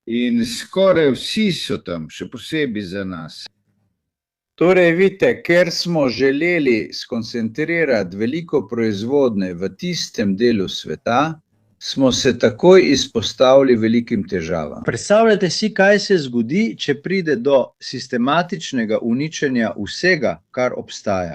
In skoraj vsi so tam, še posebej za nas. Torej, vidite, ker smo želeli skoncentrirati veliko proizvodne v tistem delu sveta, smo se takoj izpostavili velikim težavam. Predstavljate si, kaj se zgodi, če pride do sistematičnega uničenja vsega, kar obstaja.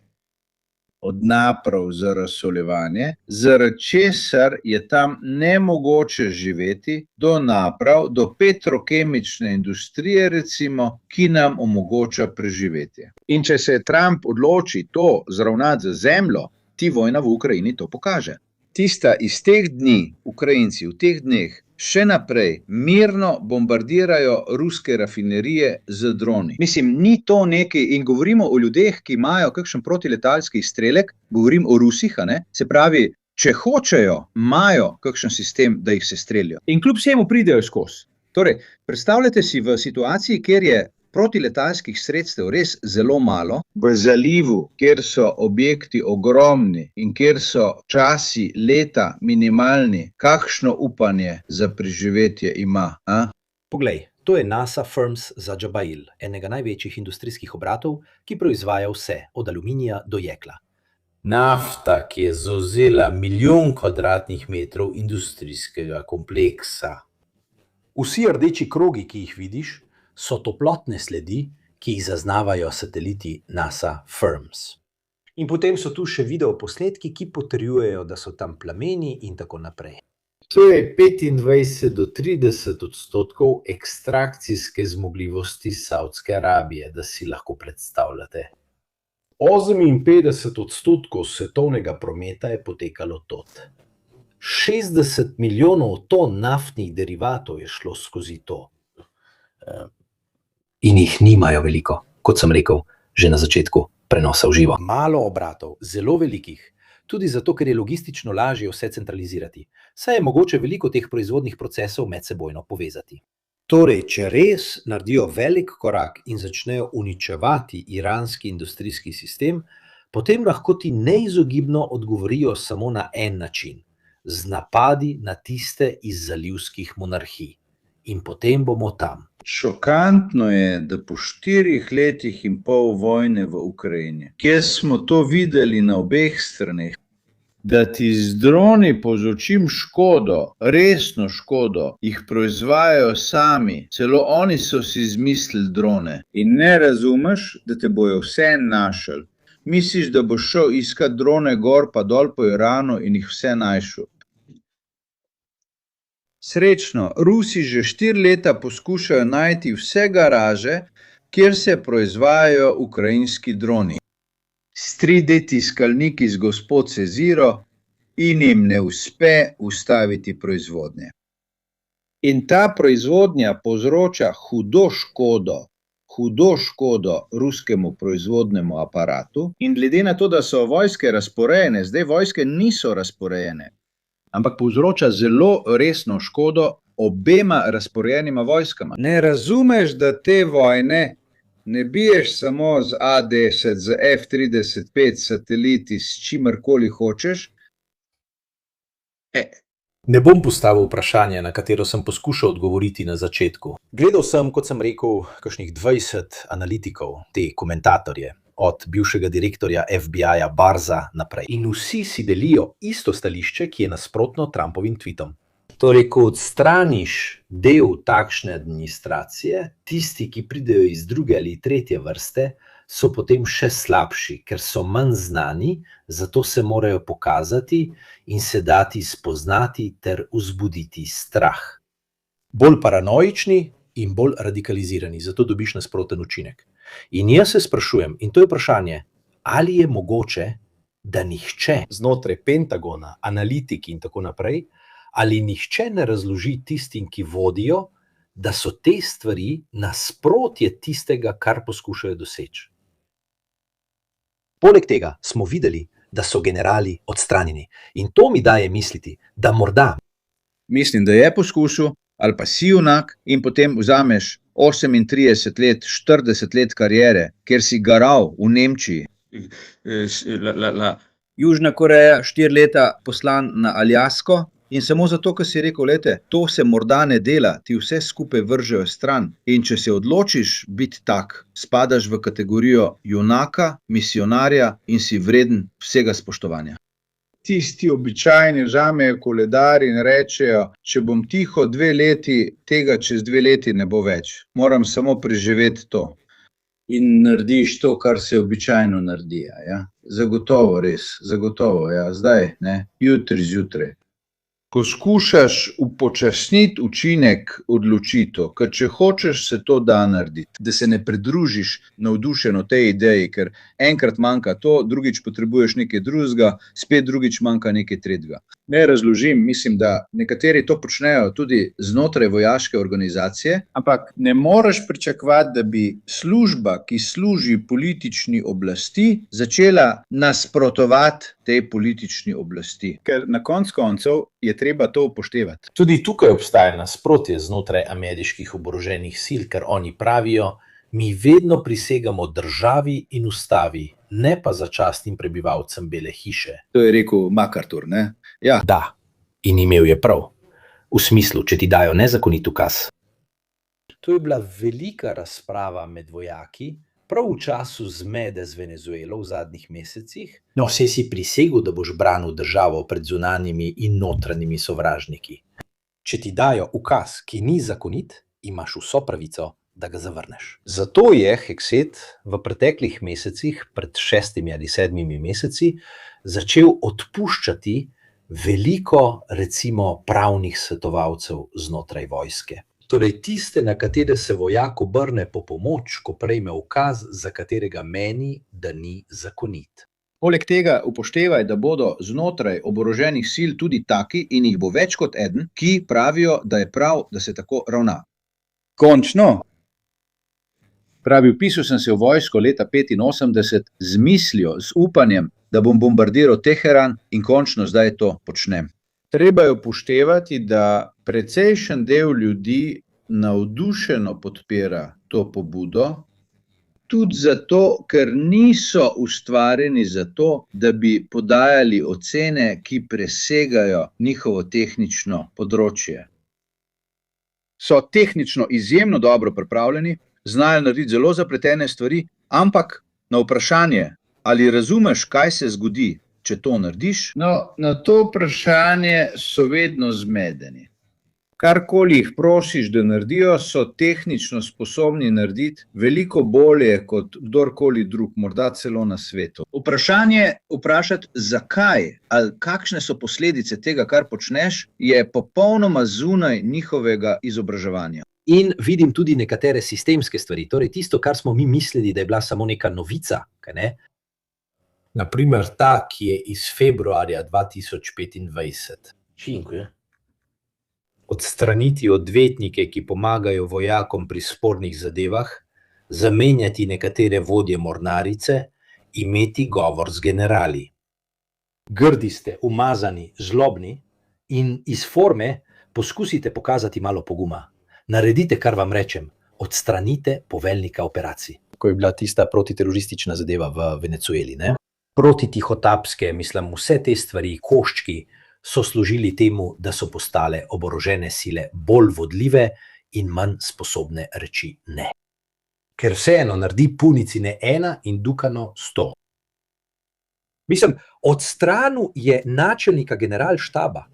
Od naprav za razsoljevanje, zaradi česar je tam nemogoče živeti, do naprav, do petrokemične industrije, recimo, ki nam omogoča preživetje. In če se Trump odloči to zravnati z zemljo, ti vojna v Ukrajini to pokaže. Tista iz teh dni, Ukrajinci v teh dneh, še naprej mirno bombardirajo ruske rafinerije z droni. Mislim, ni to nekaj, in govorimo o ljudeh, ki imajo kakšen protiletalski izstrelek, govorim o Rusih, se pravi, če hočejo, imajo kakšen sistem, da jih se strelijo. In kljub vsemu pridejo skozi. Torej, predstavljate si v situaciji, kjer je protiletalskih sredstev res zelo malo, v zalivu, kjer so objekti ogromni in kjer so časi leta minimalni, kakšno upanje za preživetje ima? Poglej, To je NASA Firms za Jabail, enega največjih industrijskih obratov, ki proizvaja vse, od aluminija do jekla. Nafta, ki je zauzela 1 milijon kvadratnih metrov industrijskega kompleksa. Vsi rdeči krogi, ki jih vidiš, so toplotne sledi, ki jih zaznavajo sateliti NASA Firms. In potem so tu še videoposnetki, ki potrjujejo, da so tam plameni in tako naprej. To je 25 do 30% ekstrakcijske zmogljivosti Savdske Arabije, da si lahko predstavljate. 58% svetovnega prometa je potekalo tod. 60 milijonov ton naftnih derivatov je šlo skozi to. In jih nimajo veliko, kot sem rekel, že na začetku prenosa v živo. Malo obratov, zelo velikih, tudi zato, ker je logistično lažje vse centralizirati, saj je mogoče veliko teh proizvodnih procesov medsebojno povezati. Torej, če res naredijo velik korak in začnejo uničevati iranski industrijski sistem, potem lahko ti neizogibno odgovorijo samo na en način, z napadi na tiste iz zalivskih monarhij. In potem bomo tam. Šokantno je, da po 4 letih in pol vojne v Ukrajini, kjer smo to videli na obeh straneh, da ti z droni povzročim škodo, resno škodo, jih proizvajajo sami, celo oni so si izmislili drone. In ne razumeš, da te bojo vse našli. Misliš, da boš šel iskat drone gor pa dol po Iranu in jih vse našel. Srečno, Rusi že 4 leta poskušajo najti vse garaže, kjer se proizvajajo ukrajinski droni. S 3D tiskalniki z gospod Ceziro in jim ne uspe ustaviti proizvodnje. In ta proizvodnja povzroča hudo škodo ruskemu proizvodnemu aparatu. In glede na to, da so vojske razporejene, zdaj vojske niso razporejene, ampak povzroča zelo resno škodo obema razporejenima vojskama. Ne razumeš, da te vojne ne biješ samo z A-10, z F-35 sateliti, s čimerkoli hočeš? Ne bom postavil vprašanja, na katero sem poskušal odgovoriti na začetku. Gledal sem, kot sem rekel, kakšnih 20 analitikov, te komentatorje, od bivšega direktorja FBI-ja Barza naprej. In vsi si delijo isto stališče, ki je nasprotno Trumpovim tweetom. Torej, ko odstraniš del takšne administracije, tisti, ki pridejo iz druge ali tretje vrste, so potem še slabši, ker so manj znani, zato se morajo pokazati in se dati spoznati ter vzbuditi strah. Bolj paranoični in bolj radikalizirani, zato dobiš nasproten učinek. In jaz se sprašujem, in to je vprašanje, ali je mogoče, da nihče znotraj Pentagona, analitiki in tako naprej, ali nihče ne razloži tistim, ki vodijo, da so te stvari nasprotje tistega, kar poskušajo doseči. Poleg tega smo videli, da so generali odstranjeni. In to mi daje misliti, da morda. Mislim, da je poskusil, ali pa si junak in potem vzameš 38 let, 40 let kariere, kjer si garal v Nemčiji. Južna Koreja, 4 leta poslan na Aljasko in samo zato, ker si rekel, lete, to se morda ne dela, ti vse skupaj vržejo stran. In če se odločiš biti tak, spadaš v kategorijo junaka, misionarja in si vreden vsega spoštovanja. Tisti običajni vzamejo koledar in rečejo, če bom tiho 2 leti, tega čez 2 leti ne bo več. Moram samo preživeti to. In narediš to, kar se običajno naredi. Ja? Zagotovo res, zagotovo, ja. Zdaj, ne, jutri zjutraj. Poskušaš upočasniti učinek odločitev, ker če hočeš, se to da narediti. Da se ne pridružiš navdušeno tej ideji, ker enkrat manjka to, drugič potrebuješ nekaj drugega, spet drugič manjka nekaj tretjega. Ne razložim, mislim, da nekateri to počnejo tudi znotraj vojaške organizacije, ampak ne moreš pričakovati, da bi služba, ki služi politični oblasti, začela nasprotovati tej politični oblasti. Ker na koncu koncev je treba to upoštevati. Tudi tukaj obstaja nasprotje znotraj ameriških oboroženih sil, ker oni pravijo, mi vedno prisegamo državi in ustavi, ne pa začasnim prebivalcem Bele hiše. To je rekel MacArthur, ne? Ja. Da, in imel je prav. V smislu, če ti dajo nezakonit ukaz. To je bila velika razprava med vojaki, prav v času zmede z Venezuelo v zadnjih mesecih. No, saj si prisegel, da boš branil državo pred zunanjimi in notranjimi sovražniki. Če ti dajo ukaz, ki ni zakonit, imaš vso pravico, da ga zavrneš. Zato je Hekset v preteklih mesecih, pred 6 ali 7 meseci, začel odpuščati veliko, recimo, pravnih svetovalcev znotraj vojske. Torej tiste, na katere se vojak obrne po pomoč, ko prejme ukaz, za katerega meni, da ni zakonit. Poleg tega upoštevaj, da bodo znotraj oboroženih sil tudi taki, in jih bo več kot eden, ki pravijo, da je prav, da se tako ravna. Končno! Pravi, vpisal sem se v vojsko leta 1985 z mislijo, z upanjem, da bom bombardiral Teheran in končno zdaj to počnem. Treba je upoštevati, da precejšen del ljudi navdušeno podpira to pobudo, tudi zato, ker niso ustvarjeni za to, da bi podajali ocene, ki presegajo njihovo tehnično področje. So tehnično izjemno dobro pripravljeni, znajo narediti zelo zapletene stvari, ampak na vprašanje, ali razumeš, kaj se zgodi, če to narediš, no, na to vprašanje so vedno zmedeni. Karkoli jih prosiš, da naredijo, so tehnično sposobni narediti veliko bolje kot kdorkoli drug, morda celo na svetu. Vprašanje vprašati, zakaj ali kakšne so posledice tega, kar počneš, je popolnoma zunaj njihovega izobraževanja. In vidim tudi nekatere sistemske stvari, torej tisto, kar smo mi mislili, da je bila samo neka novica, kaj ne? Naprimer ta, ki je iz februarja 2025. Odstraniti odvetnike, ki pomagajo vojakom pri spornih zadevah, zamenjati nekatere vodje mornarice, imeti govor z generali. Grdi ste, umazani, zlobni in iz forme poskusite pokazati malo poguma. Naredite, kar vam rečem, odstranite poveljnika operacij. Ko je bila tista protiteroristična zadeva v Venezueli, ne? Protitihotapske, mislim, vse te stvari, koščki, so služili temu, da so postale oborožene sile bolj vodljive in manj sposobne reči ne. Ker vseeno naredi punicine 1 in Dukano 100. Mislim, odstranil je načelnika generalštaba.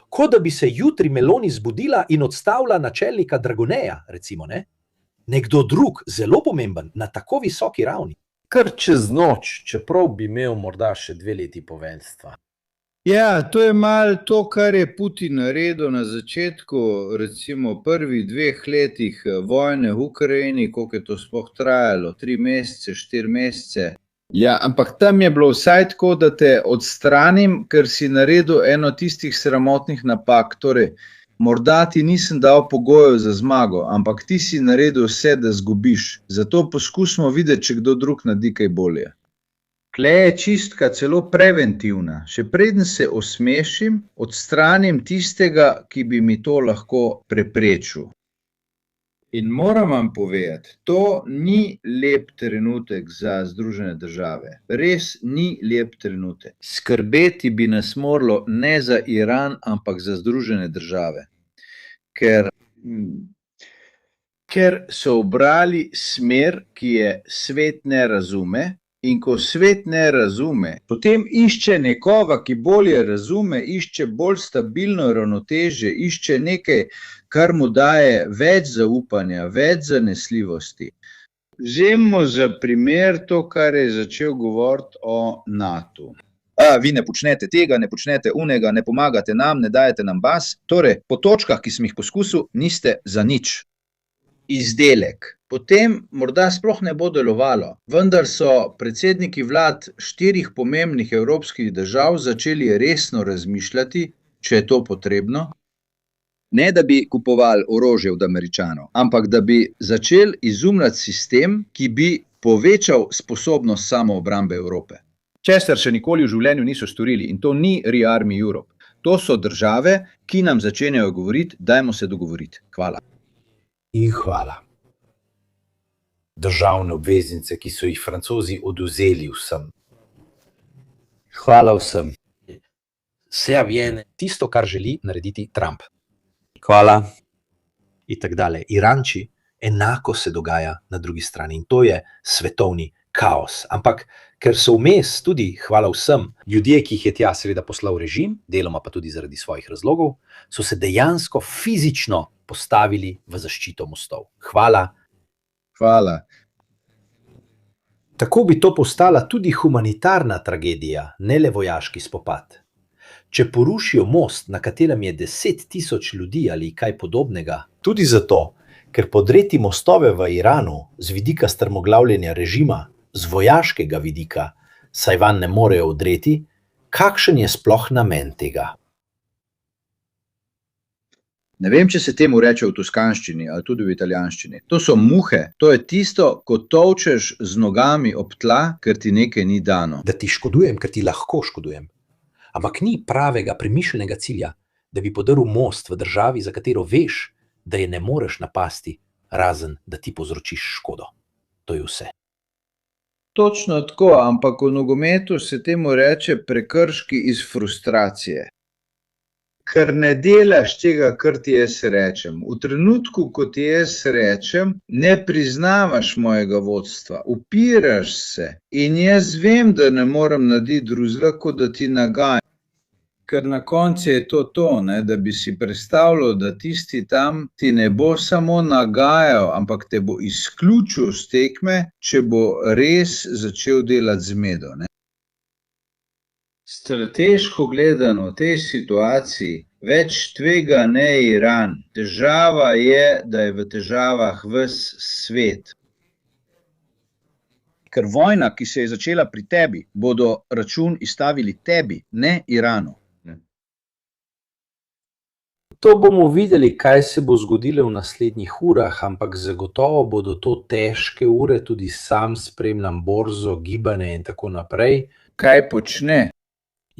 Kot da bi se jutri Meloni zbudila in odstavila načelnika Dragoneja, recimo, ne? Nekdo drug, zelo pomemben, na tako visoki ravni. Kar čez noč, čeprav bi imel morda še 2 leti poveljstva. Ja, to je malo to, kar je Putin naredil na začetku, recimo prvih 2 letih vojne v Ukrajini, koliko je to sploh trajalo, 3 mesece, 4 mesece. Ja, ampak tam je bilo vsaj tako, da te odstranim, ker si naredil eno tistih sramotnih napak, torej morda ti nisem dal pogojev za zmago, ampak ti si naredil vse, da zgubiš. Zato poskusimo videti, če kdo drug naredi kaj bolje. Tle je čistka celo preventivna. Še preden se osmešim, odstranim tistega, ki bi mi to lahko preprečil. In moram vam povedati, to ni lep trenutek za Združene države. Res ni lep trenutek. Skrbeti bi nas moralo ne za Iran, ampak za Združene države. Ker so ubrali smer, ki je svet ne razume, in ko svet ne razume, potem išče nekoga, ki bolje razume, išče bolj stabilno ravnotežje, išče nekaj, kar mu daje več zaupanja, več zanesljivosti. Vzemimo za primer to, kar je začel govoriti o NATO. Vi ne počnete tega, ne počnete unega, ne pomagate nam, ne dajete nam bas. Torej, po točkah, ki sem jih poskusil, niste za nič. Izdelek. Potem morda sploh ne bo delovalo, vendar so predsedniki vlad 4 pomembnih evropskih držav začeli resno razmišljati, če je to potrebno. Ne, da bi kupovali orožje od Američanov, ampak da bi začeli izumljati sistem, ki bi povečal sposobnost samoobrambe Evrope. Česar še nikoli v življenju niso storili, in to ni Rearm Europe. To so države, ki nam začenjajo govoriti, dajmo se dogovoriti. Hvala. In hvala. Državne obveznice, ki so jih Francozi odvzeli vsem. Hvala vsem. Se viene tisto, kar želi narediti Trump. Hvala. In tako dalje. Iranči enako se dogaja na drugi strani in to je svetovni kaos. Ampak ker so vmes tudi, hvala vsem, ljudje, ki jih je tja seveda poslal režim, deloma pa tudi zaradi svojih razlogov, so se dejansko fizično postavili v zaščito mostov. Hvala. Hvala. Tako bi to postala tudi humanitarna tragedija, ne le vojaški spopad. Če porušijo most, na katerem je 10 000 ljudi ali kaj podobnega, tudi zato, ker podreti mostove v Iranu z vidika strmoglavljenja režima, z vojaškega vidika, saj vanj ne morejo vdreti, kakšen je sploh namen tega? Ne vem, če se temu reče v toskanščini ali tudi v italijanščini. To so muhe, to je tisto, ko tolčeš z nogami ob tla, ker ti nekaj ni dano. Da ti škodujem, ker ti lahko škodujem. Ampak ni pravega, premišljenega cilja, da bi podrl most v državi, za katero veš, da je ne moreš napasti, razen da ti povzročiš škodo. To je vse. Točno tako, ampak v nogometu se temu reče prekrški iz frustracije. Ker ne delaš tega, kar ti jaz rečem. V trenutku, ko ti jaz rečem, ne priznavaš mojega vodstva, upiraš se in jaz vem, da ne morem narediti drugega, kot da ti nagajam. Ker na koncu je to, ne, da bi si predstavljal, da tisti tam ti ne bo samo nagajal, ampak te bo izključil z tekme, če bo res začel delati zmedo. Ne. Strateško gledano v tej situaciji več tvega ne Iran. Težava je, da je v težavah ves svet. Ker vojna, ki se je začela pri tebi, bodo račun izstavili tebi, ne Iranu. To bomo videli, kaj se bo zgodilo v naslednjih urah, ampak zagotovo bodo to težke ure, tudi sam spremljam borzo, gibanje in tako naprej. Kaj počne?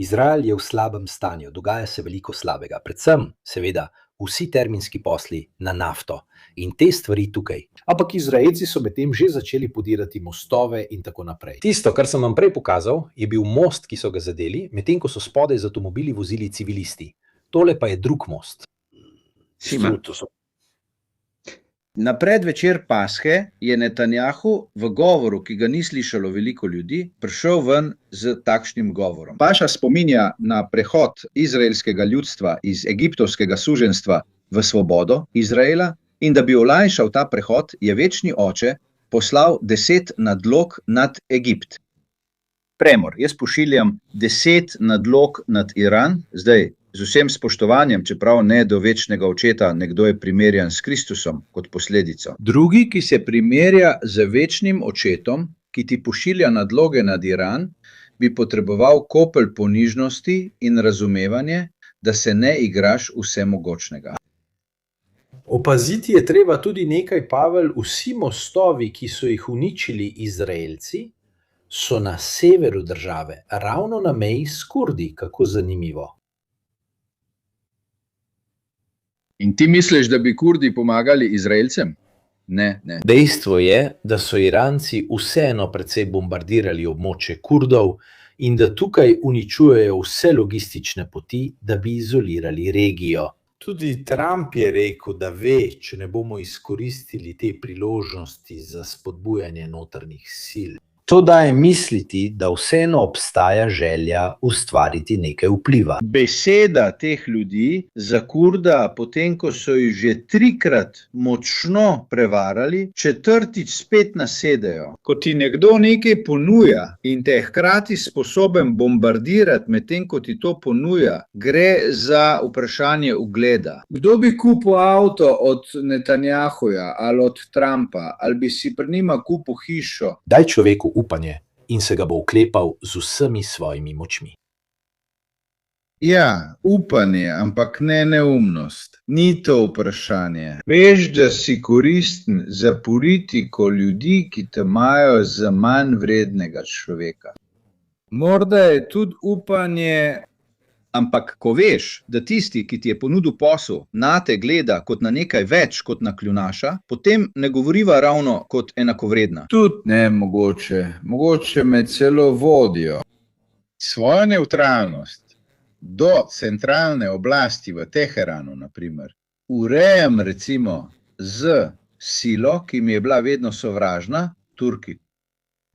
Izrael je v slabem stanju, dogaja se veliko slabega, predvsem, seveda, vsi terminski posli na nafto in te stvari tukaj. Ampak Izraelci so medtem že začeli podirati mostove in tako naprej. Tisto, kar sem vam prej pokazal, je bil most, ki so ga zadeli, medtem ko so spodaj z avtomobili vozili civilisti. Tole pa je drug most. Sima. Na predvečer Pashe je Netanjahu v govoru, ki ga ni slišalo veliko ljudi, prišel ven z takšnim govorom. Paša spominja na prehod izraelskega ljudstva iz egiptovskega suženjstva v svobodo Izraela in da bi olajšal ta prehod, je večni oče poslal 10 nadlog nad Egipt. Premor, jaz pošiljam 10 nadlog nad Iran, zdaj z vsem spoštovanjem, čeprav ne do večnega očeta, nekdo je primerjan s Kristusom kot posledico. Drugi, ki se primerja z večnim očetom, ki ti pošilja nadloge nad Iran, bi potreboval kopelj ponižnosti in razumevanje, da se ne igraš vsemogočnega. Opaziti je treba tudi nekaj, Pavel, vsi mostovi, ki so jih uničili Izraelci, so na severu države, ravno na meji s Kurdi, kako zanimivo. In ti misliš, da bi Kurdi pomagali Izraelcem? Ne. Dejstvo je, da so Iranci vseeno precej bombardirali območje Kurdov in da tukaj uničujejo vse logistične poti, da bi izolirali regijo. Tudi Trump je rekel, da ve, če ne bomo izkoristili te priložnosti za spodbujanje notranjih sil. To daje misliti, da vseeno obstaja želja ustvariti nekaj vpliva. Beseda teh ljudi za Kurda, potem ko so jih že 3-krat močno prevarali, 4-tič spet nasedejo. Ko ti nekdo nekaj ponuja in te je hkrati sposoben bombardirati, medtem ko ti to ponuja, gre za vprašanje ugleda. Kdo bi kupil avto od Netanjahuja ali od Trumpa, ali bi si pri njima kupil hišo? Daj človeku upanje in se ga bo oklepal z vsemi svojimi močmi. Ja, upanje, ampak ne neumnost. Ni to vprašanje. Veš, da si koristen za politiko ljudi, ki te imajo za manj vrednega človeka. Morda je tudi upanje. Ampak ko veš, da tisti, ki ti je ponudil posel, nate gleda kot na nekaj več kot na kljunaša, potem ne govoriva ravno kot enakovredna. Tudi ne mogoče. Mogoče me celo vodijo. Svojo nevtralnost do centralne oblasti v Teheranu, na primer, urejam recimo z silo, ki mi je bila vedno sovražna, Turki.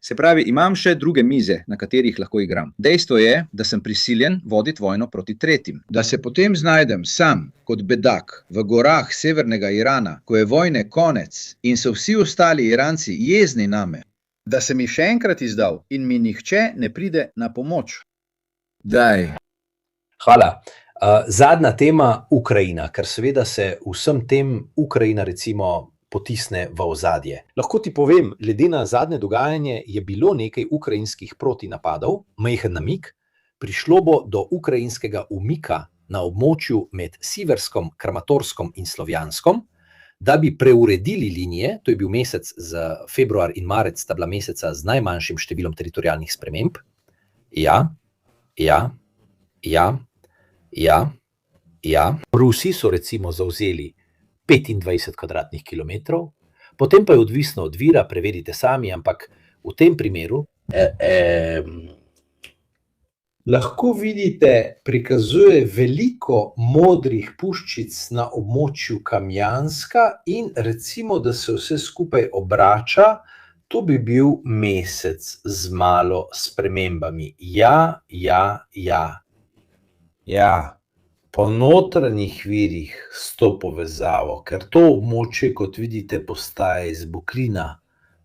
Se pravi, imam še druge mize, na katerih lahko igram. Dejstvo je, da sem prisiljen voditi vojno proti tretjim. Da se potem znajdem sam kot bedak v gorah severnega Irana, ko je vojne konec in so vsi ostali Iranci jezni name. Da sem jih še enkrat izdal in mi nihče ne pride na pomoč. Daj. Hvala. Zadnja tema, Ukrajina, ker seveda se vsem tem Ukrajina recimo potisne v ozadje. Lahko ti povem, glede na zadnje dogajanje je bilo nekaj ukrajinskih protinapadov, majhen namig, prišlo bo do ukrajinskega umika na območju med Siverskom, Kramatorskom in Slovjanskom, da bi preuredili linije, to je bil mesec za februar in marec, sta bila meseca z najmanjšim številom teritorialnih sprememb. Rusi so recimo zavzeli 25 kvadratnih kilometrov, potem pa je odvisno od vira, preverite sami, ampak v tem primeru lahko vidite, prikazuje veliko modrih puščic na območju Kamjanska in recimo, da se vse skupaj obrača, to bi bil mesec z malo spremembami. Po notranjih virih s to povezavo, ker to območje, kot vidite, postaja izboklina,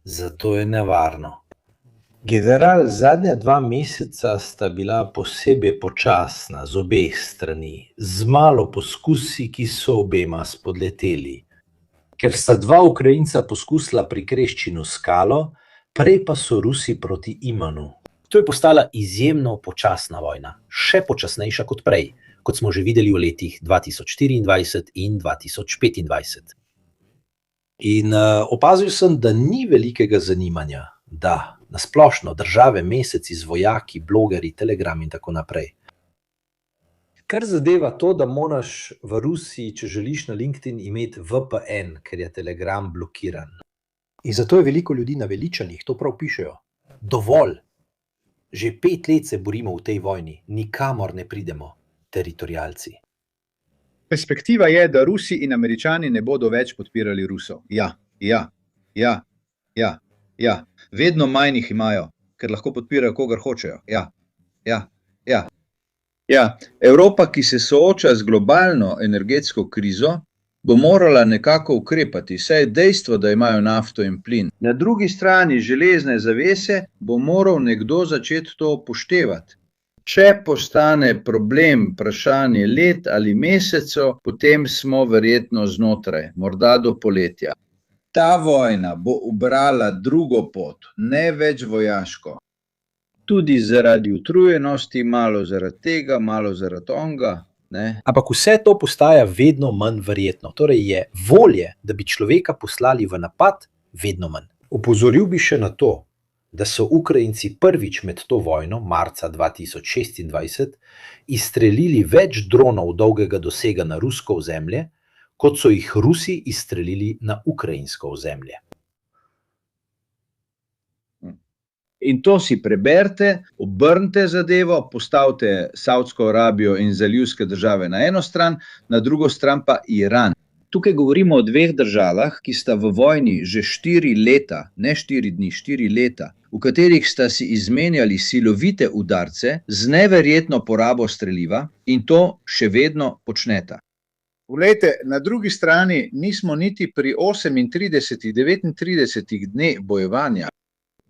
zato je nevarno. General, zadnja 2 meseca sta bila posebej počasna z obeh strani, z malo poskusi, ki so obema spodleteli. Ker sta 2 Ukrajinca poskusila pri Kreščinu skalo, prej pa so Rusi proti Imanu. To je postala izjemno počasna vojna, še počasnejša kot prej, kot smo že videli v letih 2024 in 2025. In opazil sem, da ni velikega zanimanja, da nasplošno države meseci z vojaki, blogeri, Telegram in tako naprej. Kar zadeva to, da moraš v Rusiji, če želiš na LinkedIn, imeti VPN, ker je Telegram blokiran. In zato je veliko ljudi naveličanih, to prav pišejo. Dovolj. Že 5 let se borimo v tej vojni, nikamor ne pridemo. Teritorialci. Perspektiva je, da Rusi in Američani ne bodo več podpirali Rusov. Vedno manj jih imajo, ker lahko podpirajo, kogar hočejo. Evropa, ki se sooča z globalno energetsko krizo, bo morala nekako ukrepati, saj je dejstvo, da imajo nafto in plin. Na drugi strani železne zavese bo moral nekdo začeti to upoštevati. Če postane problem vprašanje let ali mesecev, potem smo verjetno znotraj, morda do poletja. Ta vojna bo ubrala drugo pot, ne več vojaško. Tudi zaradi utrujenosti, malo zaradi tega, malo zaradi onga. Ne? Ampak vse to postaja vedno manj verjetno. Torej je volje, da bi človeka poslali v napad, vedno manj. Opozoril bi še na to, da so Ukrajinci prvič med to vojno, marca 2026, izstrelili več dronov dolgega dosega na rusko ozemlje, kot so jih Rusi izstrelili na ukrajinsko ozemlje. In to si preberite, obrnite zadevo, postavite Saudsko Arabijo in zalivske države na eno stran, na drugo stran pa Iran. Tukaj govorimo o 2 državah, ki sta v vojni že 4 leta, ne 4 dni, 4 leta, v katerih sta si izmenjali silovite udarce z neverjetno porabo streliva in to še vedno počneta. Poglejte, na drugi strani nismo niti pri 38, 39 dneh bojevanja.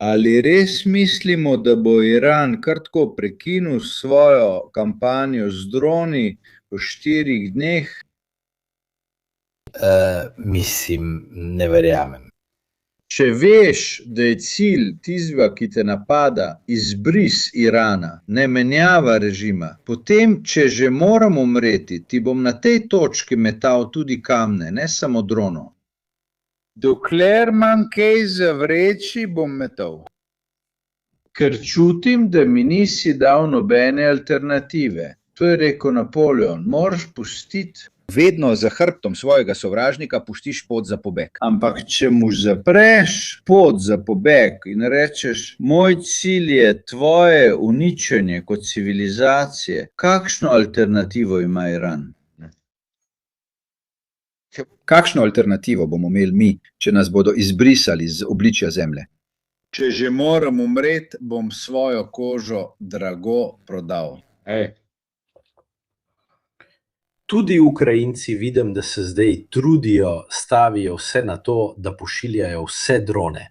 Ali res mislimo, da bo Iran kar tako prekinil svojo kampanjo z droni po 4 dneh? Mislim, ne verjamem. Če veš, da je cilj tistega, ki te napada, izbris Irana, ne menjava režima, potem, če že moram umreti, ti bom na tej točki metal tudi kamne, ne samo drono. Dokler imam kaj za vreči, bom metal. Ker čutim, da mi nisi dal nobene alternative. To je rekel Napoleon, moraš pustiti. Vedno za hrbtom svojega sovražnika pustiš pot za pobeg. Ampak če mu zapreš pot za pobeg in rečeš, moj cilj je tvoje uničenje kot civilizacije, kakšno alternativo ima Iran? Kakšno alternativo bomo imeli mi, če nas bodo izbrisali z obličja Zemlje? Če že moram umreti, bom svojo kožo drago prodal. Tudi Ukrajinci vidim, da se zdaj trudijo, stavijo vse na to, da pošiljajo vse drone.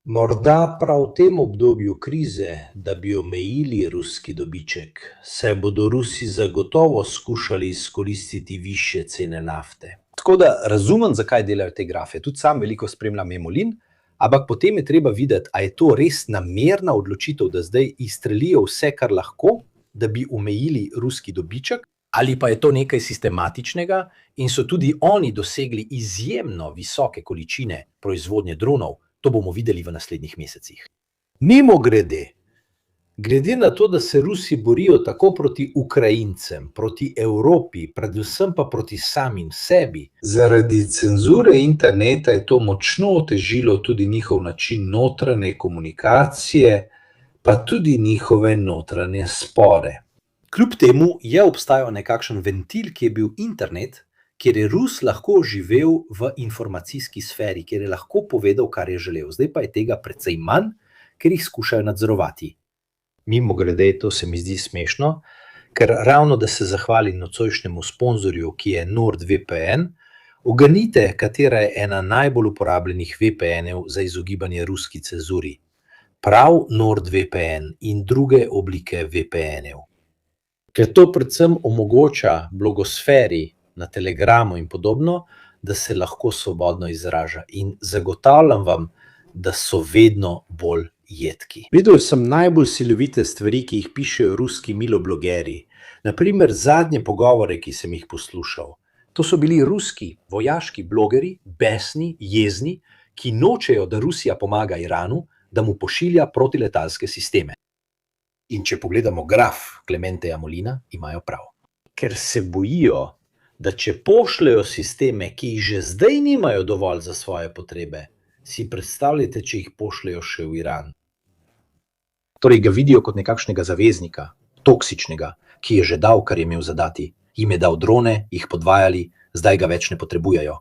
Morda prav v tem obdobju krize, da bi omejili ruski dobiček, saj bodo Rusi zagotovo skušali izkoristiti višje cene nafte. Tako da razumem, zakaj delajo te grafe. Tudi sam veliko spremljam Emolin, ampak potem je treba videti, a je to res namerna odločitev, da zdaj izstrelijo vse, kar lahko, da bi omejili ruski dobiček, ali pa je to nekaj sistematičnega in so tudi oni dosegli izjemno visoke količine proizvodnje dronov. To bomo videli v naslednjih mesecih. Mimogrede, glede na to, da se Rusi borijo tako proti Ukrajincem, proti Evropi, predvsem pa proti samim sebi, zaradi cenzure interneta je to močno otežilo tudi njihov način notranje komunikacije, pa tudi njihove notranje spore. Kljub temu je obstajal nekakšen ventil, ki je bil internet, kjer je Rus lahko živel v informacijski sferi, kjer je lahko povedal, kar je želel. Zdaj pa je tega precej manj, ker jih skušajo nadzorovati. Mimogrede, to se mi zdi smešno, ker ravno da se zahvalim nocojšnjemu sponzorju, ki je NordVPN, uganite, katera je ena najbolj uporabljenih VPN-ev za izogibanje ruski cenzuri. Prav NordVPN in druge oblike VPN-ev. Ker to predvsem omogoča blogosferi na Telegramu in podobno, da se lahko svobodno izraža. In zagotavljam vam, da so vedno bolj jedki. Videl sem najbolj silovite stvari, ki jih pišejo ruski miloblogerji. Naprimer, zadnje pogovore, ki sem jih poslušal. To so bili ruski vojaški blogerji, besni, jezni, ki nočejo, da Rusija pomaga Iranu, da mu pošilja protiletalske sisteme. In če pogledamo graf Klementeja Molina, imajo prav. Ker se bojijo, da če pošljajo sisteme, ki jih že zdaj nimajo dovolj za svoje potrebe, si predstavljate, če jih pošljajo še v Iran. Torej ga vidijo kot nekakšnega zaveznika, toksičnega, ki je že dal, kar je imel zadati. Jim je dal drone, jih podvajali, zdaj ga več ne potrebujejo.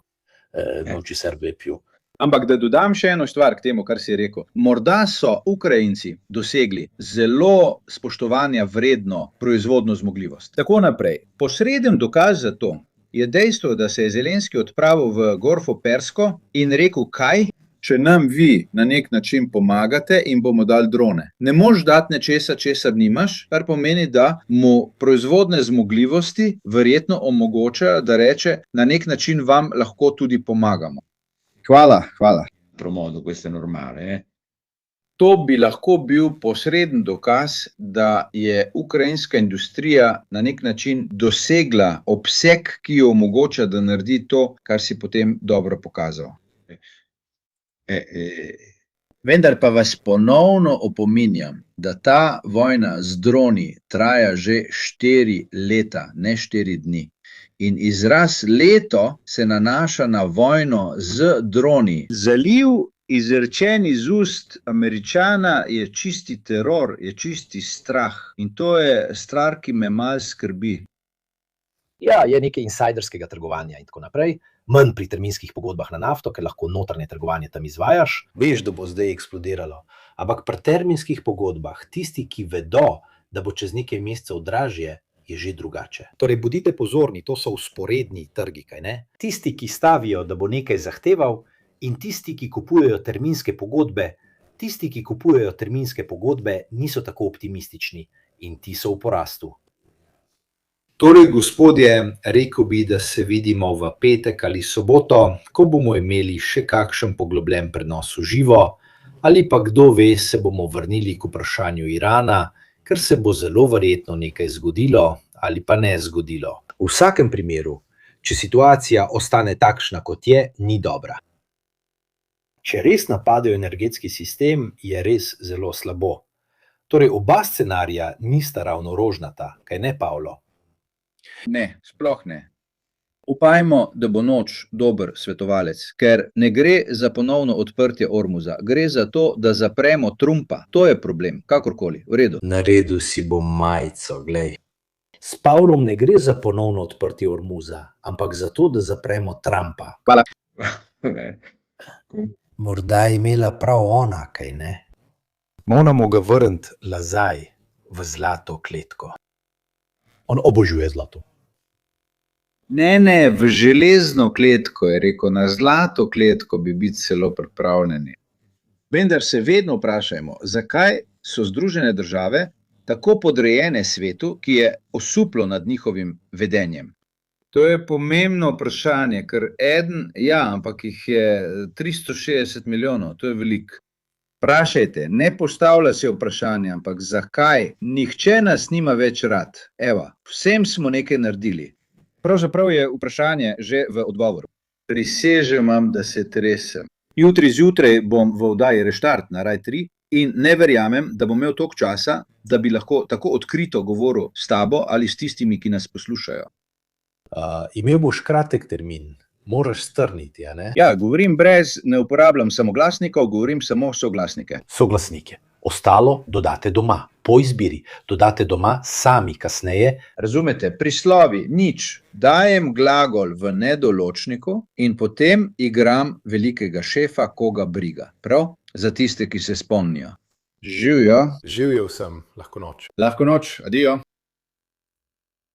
Noči serbe piju. Ampak da dodam še eno stvar k temu, kar si rekel. Morda so Ukrajinci dosegli zelo spoštovanja vredno proizvodno zmogljivost. Tako naprej. Posreden dokaz za to je dejstvo, da se je Zelenski odpravil v Gorfo Persko in rekel, kaj? Če nam vi na nek način pomagate in bomo dali drone. Ne moš dati nečesa, česar nimaš, kar pomeni, da mu proizvodne zmogljivosti verjetno omogoča, da reče, na nek način vam lahko tudi pomagamo. Hvala. Promodo, questo è normale. To bi lahko bil posreden dokaz, da je ukrajinska industrija na nek način dosegla obseg, ki jo omogoča, da naredi to, kar si potem dobro pokazal. Vendar pa vas ponovno opominjam, da ta vojna z droni traja že 4 leta, ne 4 dni. In izraz leto se nanaša na vojno z droni. Zaliv, izrečen iz ust Američana, je čisti teror, je čisti strah. In to je stvar, ki me malo skrbi. Ja, je nekaj insajderskega trgovanja in tako naprej. Manj pri terminskih pogodbah na nafto, ker lahko notranje trgovanje tam izvajaš. Veš, da bo zdaj eksplodiralo. Ampak pri terminskih pogodbah, tisti, ki vedo, da bo čez nekaj mesecev dražje, je že drugače. Torej, bodite pozorni, to so vzporedni trgi, kaj ne? Tisti, ki stavijo, da bo nekaj zahteval, in tisti, ki kupujejo terminske pogodbe, niso tako optimistični in ti so v porastu. Torej, gospodje, rekel bi, da se vidimo v petek ali soboto, ko bomo imeli še kakšen poglobljen prenos v živo, ali pa kdo ve, se bomo vrnili k vprašanju Irana, ker se bo zelo verjetno nekaj zgodilo ali pa ne zgodilo. V vsakem primeru, če situacija ostane takšna, kot je, ni dobra. Če res napadajo energetski sistem, je res zelo slabo. Torej, oba scenarija nista ravno rožnata, kaj ne, Pavlo? Ne, sploh ne. Upajmo, da bo noč dober svetovalec, ker ne gre za ponovno odprtje Ormuza, gre za to, da zapremo Trumpa. To je problem, kakorkoli, v redu. Naredil si bom majico, glej. S Pavlom ne gre za ponovno odprtje Ormuza, ampak za to, da zapremo Trumpa. Morda je imela prav ona, kaj ne? Moramo ga vrniti nazaj v zlato kletko. On obožuje zlato. Ne, v železno kletko, je rekel, na zlato kletko bi biti celo pripravljeni. Vendar se vedno vprašajmo, zakaj so Združene države tako podrejene svetu, ki je osuplo nad njihovim vedenjem. To je pomembno vprašanje, ker ampak jih je 360 milijonov, to je veliko. Vprašajte, ne postavlja se vprašanje, ampak zakaj? Nihče nas nima več rad. Evo, vsem smo nekaj naredili. Pravzaprav je vprašanje že v odgovoru. Prisežem vam, da se tresem. Jutri zjutraj bom v oddaji Reštart na Rai 3 in ne verjamem, da bom imel toliko časa, da bi lahko tako odkrito govoril s tabo ali s tistimi, ki nas poslušajo. Imel boš kratek termin, moraš strniti, a ne? Ja, govorim ne uporabljam samoglasnikov, govorim samo soglasnike. Soglasnike. Ostalo dodate doma, po izbiri. Dodate doma sami kasneje. Razumete, pri slovi nič. Dajem glagol v nedoločniku in potem igram velikega šefa, koga briga. Prav? Za tiste, ki se spomnijo. Živjo. Živjo sem, lahko noč. Lahko noč, adijo.